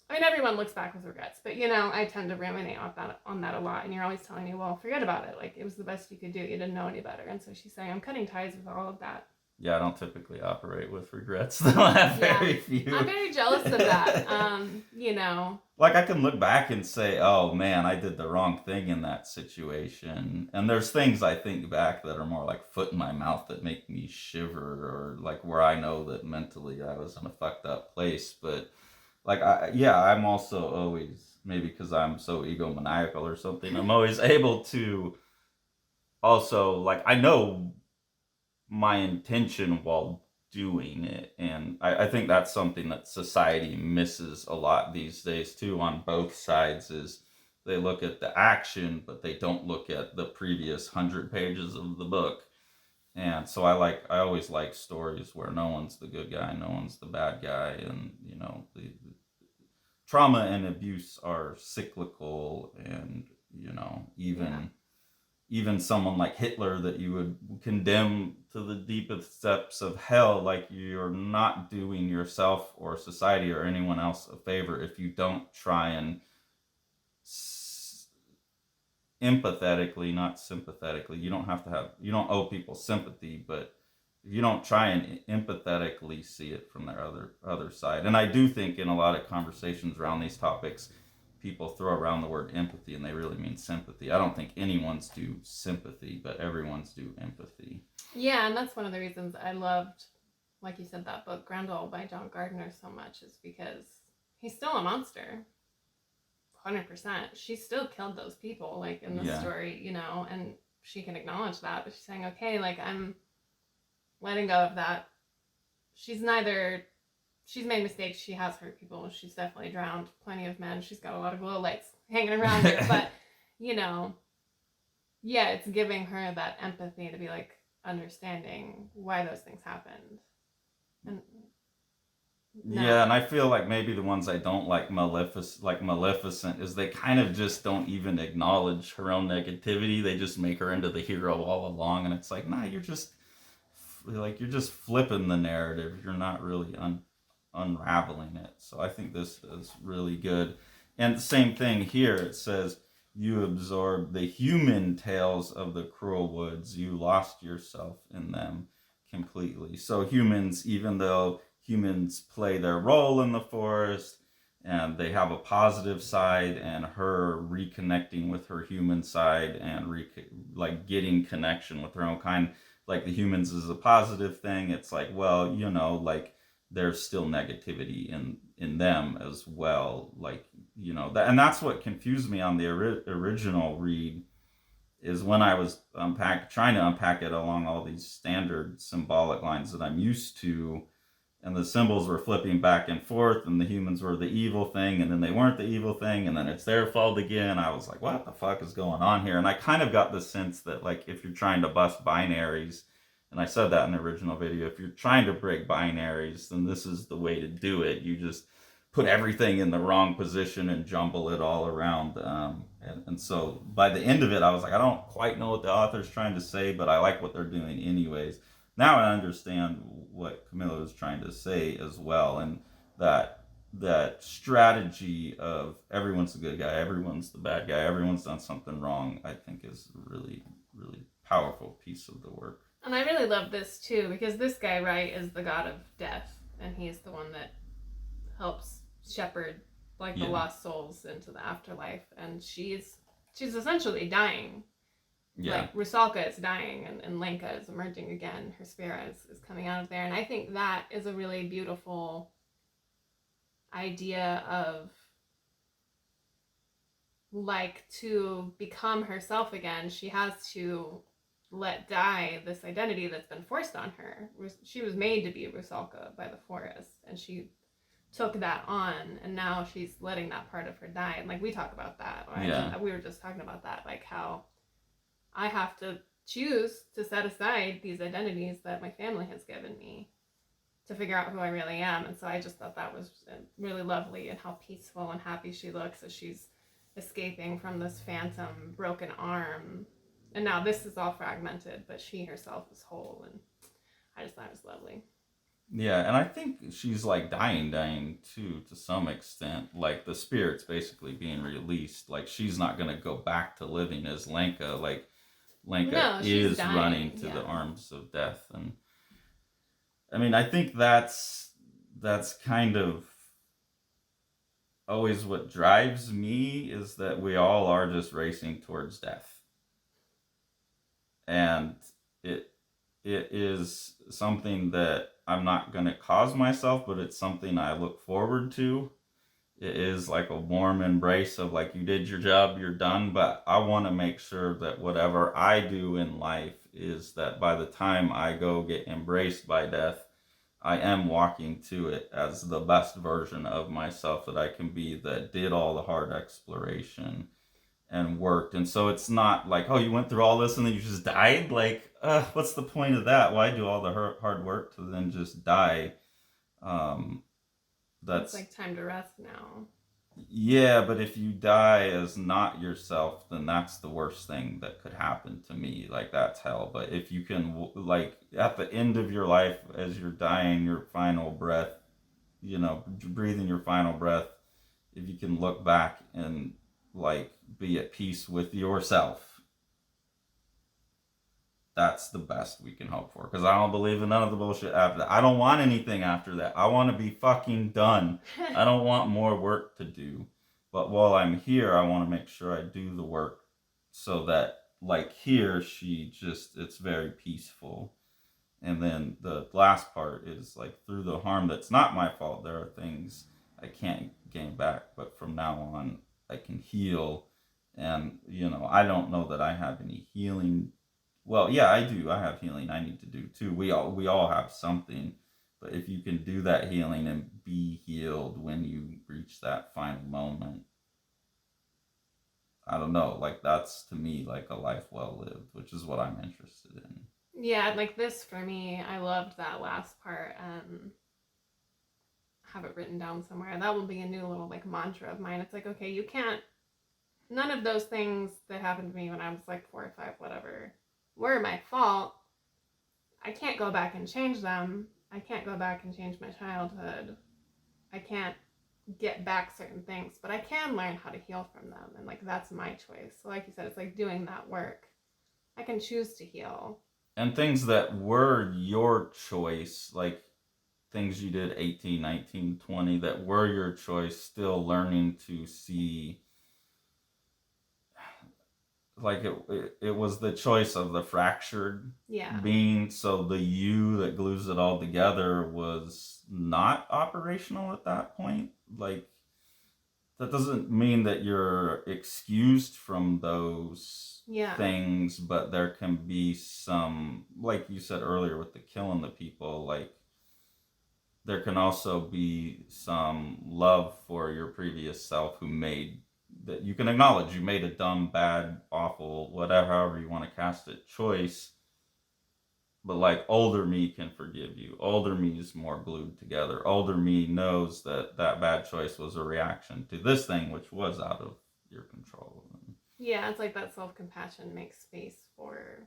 I mean, everyone looks back with regrets, but, I tend to ruminate on that a lot, and you're always telling me, well, forget about it. Like, it was the best you could do. You didn't know any better. And so she's saying, I'm cutting ties with all of that. Yeah, I don't typically operate with regrets, though. I have very few. I'm very jealous of that. Like, I can look back and say, oh, man, I did the wrong thing in that situation. And there's things I think back that are more like foot in my mouth that make me shiver, or like where I know that mentally I was in a fucked up place. But, like, I'm also always, maybe because I'm so egomaniacal or something, I'm always able to also, like, I know my intention while doing it. And I think that's something that society misses a lot these days too, on both sides, is they look at the action but they don't look at the previous 100 pages of the book. And so I always like stories where no one's the good guy, no one's the bad guy, and the trauma and abuse are cyclical, and even someone like Hitler that you would condemn to the deepest depths of hell, like, you're not doing yourself or society or anyone else a favor if you don't try and empathetically, not sympathetically, you don't owe people sympathy, but if you don't try and empathetically see it from their other side. And I do think in a lot of conversations around these topics, people throw around the word empathy and they really mean sympathy. I don't think anyone's do sympathy, but everyone's do empathy. Yeah, and that's one of the reasons I loved, like you said, that book Grendel by John Gardner so much, is because he's still a monster. 100%. She still killed those people, like, in the story, and she can acknowledge that, but she's saying, okay, like, I'm letting go of that. She's made mistakes, she has hurt people, she's definitely drowned plenty of men, she's got a lot of glow lights hanging around her, but, it's giving her that empathy to be, like, understanding why those things happened. And yeah, and I feel like maybe the ones I don't like Maleficent, is they kind of just don't even acknowledge her own negativity. They just make her into the hero all along, and it's like, nah, you're just flipping the narrative. You're not really unraveling it. So I think this is really good. And the same thing here, it says, you absorbed the human tales of the cruel woods, you lost yourself in them completely. So humans, even though humans play their role in the forest and they have a positive side, and her reconnecting with her human side and getting connection with her own kind, like, the humans is a positive thing. It's like, well, like, there's still negativity in them as well, like, and that's what confused me on the original read, is when I was trying to unpack it along all these standard symbolic lines that I'm used to, and the symbols were flipping back and forth, and the humans were the evil thing, and then they weren't the evil thing, and then it's their fault again. I was like, what the fuck is going on here? And I kind of got the sense that, like, if you're trying to bust binaries, and I said that in the original video, if you're trying to break binaries, then this is the way to do it. You just put everything in the wrong position and jumble it all around. And so by the end of it, I was like, I don't quite know what the author's trying to say, but I like what they're doing anyways. Now I understand what Kamila was trying to say as well, and that strategy of everyone's the good guy, everyone's the bad guy, everyone's done something wrong, I think is a really, really powerful piece of the work. And I really love this too, because this guy, right, is the god of death, and he's the one that helps shepherd like the lost souls into the afterlife, and she's essentially dying. Yeah. Like Rusalka is dying, and Lenka is emerging again. Her spirit is coming out of there, and I think that is a really beautiful idea of, like, to become herself again, she has to let die this identity that's been forced on her. She was made to be Rusalka by the forest, and she took that on, and now she's letting that part of her die. And like we talk about that, right? Yeah. We were just talking about that, like how I have to choose to set aside these identities that my family has given me to figure out who I really am. And so I just thought that was really lovely, and how peaceful and happy she looks as she's escaping from this phantom broken arm. And now this is all fragmented, but she herself is whole, and I just thought it was lovely. Yeah, and I think she's like dying too, to some extent. Like the spirit's basically being released. Like she's not gonna go back to living as Lenka. Like Lenka is dying, running to the arms of death. And I mean, I think that's kind of always what drives me, is that we all are just racing towards death. And it is something that I'm not going to cause myself, but it's something I look forward to. It is like a warm embrace of, like, you did your job, you're done, but I want to make sure that whatever I do in life is that by the time I go get embraced by death, I am walking to it as the best version of myself that I can be, that did all the hard exploration and worked. And so it's not like, oh, you went through all this and then you just died. Like, what's the point of that? Why do all the hard work to then just die? That's it's like time to rest now. Yeah, but if you die as not yourself, then that's the worst thing that could happen to me. Like, that's hell. But if you can, like, at the end of your life, as you're dying, your final breath, you know, breathing your final breath, if you can look back and, like, be at peace with yourself, that's the best we can hope for. Because I don't believe in none of the bullshit after that. I don't want anything after that. I want to be fucking done. I don't want more work to do. But while I'm here, I want to make sure I do the work so that, like, here, it's very peaceful. And then the last part is, like, through the harm that's not my fault, there are things I can't gain back. But from now on, I can heal. And, you know, I don't know that I have any healing. Well, yeah, I do. I have healing I need to do too. We all have something. But if you can do that healing and be healed when you reach that final moment, I don't know. Like, that's, to me, like a life well lived, which is what I'm interested in. Yeah, like this for me, I loved that last part. Have it written down somewhere. That will be a new little, like, mantra of mine. It's like, okay, you can't, none of those things that happened to me when I was like 4 or 5, whatever, were my fault. I can't go back and change them. I can't go back and change my childhood. I can't get back certain things, but I can learn how to heal from them. And, like, that's my choice. So like you said, it's like doing that work. I can choose to heal. And things that were your choice, like things you did 18, 19, 20, that were your choice, still learning to see, like, it was the choice of the fractured being. So the you that glues it all together was not operational at that point. Like, that doesn't mean that you're excused from those things, but there can be some, like you said earlier with the killing the people, like, there can also be some love for your previous self who made that you can acknowledge you made a dumb, bad, awful, whatever, however you want to cast it, choice. But like older me can forgive you. Older me is more glued together. Older me knows that that bad choice was a reaction to this thing, which was out of your control. Yeah, it's like that self-compassion makes space for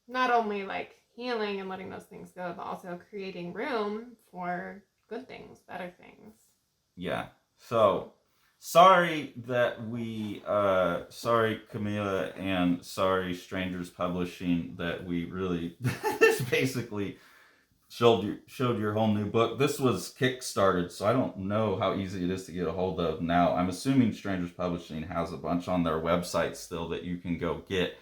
not only like healing and letting those things go, but also creating room for good things, better things. Yeah. So sorry that sorry Kamila and sorry Strangers Publishing that we really this basically showed your whole new book. This was kickstarted, so I don't know how easy it is to get a hold of now. I'm assuming Strangers Publishing has a bunch on their website still that you can go get.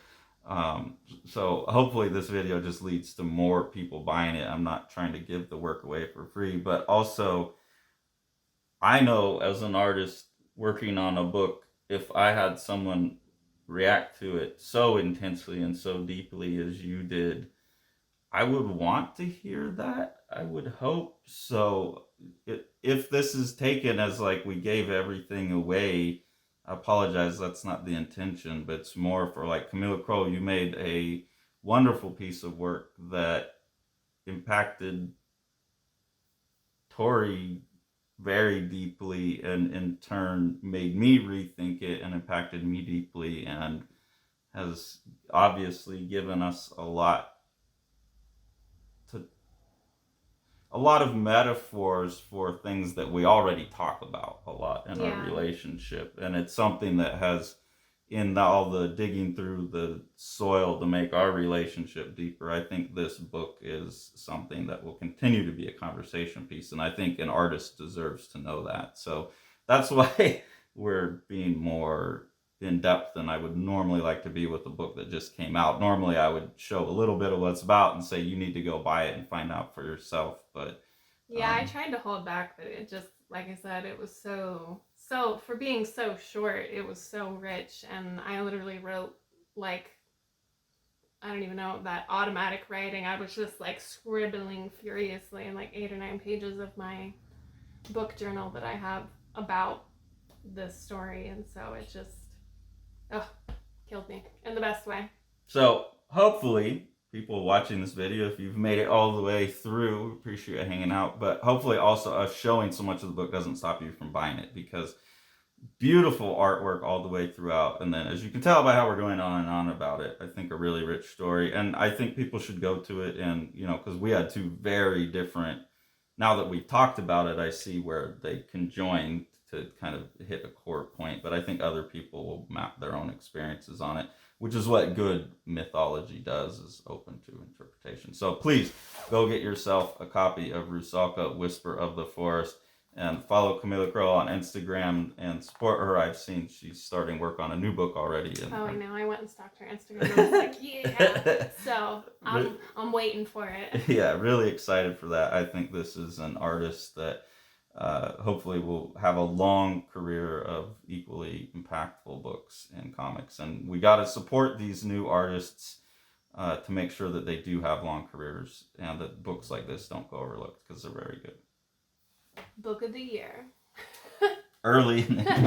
So hopefully this video just leads to more people buying it. I'm not trying to give the work away for free, but also I know as an artist working on a book, if I had someone react to it so intensely and so deeply as you did, I would want to hear that. I would hope so. If this is taken as like we gave everything away, I apologize. That's not the intention, but it's more for like Kamila Krol. You made a wonderful piece of work that impacted Tori very deeply, and in turn made me rethink it and impacted me deeply, and has obviously given us to a lot of metaphors for things that we already talk about a lot in our relationship. And it's something that has, in all the digging through the soil to make our relationship deeper, I think this book is something that will continue to be a conversation piece. And I think an artist deserves to know that. So that's why we're being more in depth than I would normally like to be with a book that just came out. Normally I would show a little bit of what it's about and say you need to go buy it and find out for yourself. But yeah, I tried to hold back, but it just, like I said, it was so for being so short, it was so rich. And I literally wrote like, I don't even know, that automatic writing. I was just like scribbling furiously in like 8 or 9 pages of my book journal that I have about this story. And so it just killed me in the best way. So hopefully people watching this video, if you've made it all the way through, appreciate you hanging out. But hopefully also us showing so much of the book doesn't stop you from buying it, because beautiful artwork all the way throughout. And then as you can tell by how we're going on and on about it, I think a really rich story. And I think people should go to it, and because we had two very different, now that we've talked about it, I see where they conjoin to kind of hit a core point. But I think other people will map their own experiences on it, which is what good mythology does, is open to interpretation. So please go get yourself a copy of Rusalka, Whisper of the Forest, and follow Kamila Krol on Instagram and support her. I've seen she's starting work on a new book already. And I know. I went and stalked her Instagram. I was like, yeah. So I'm waiting for it. Yeah, really excited for that. I think this is an artist that hopefully will have a long career of equally impactful books and comics. And we got to support these new artists to make sure that they do have long careers, and that books like this don't go overlooked, because they're very good. Book of the year. Early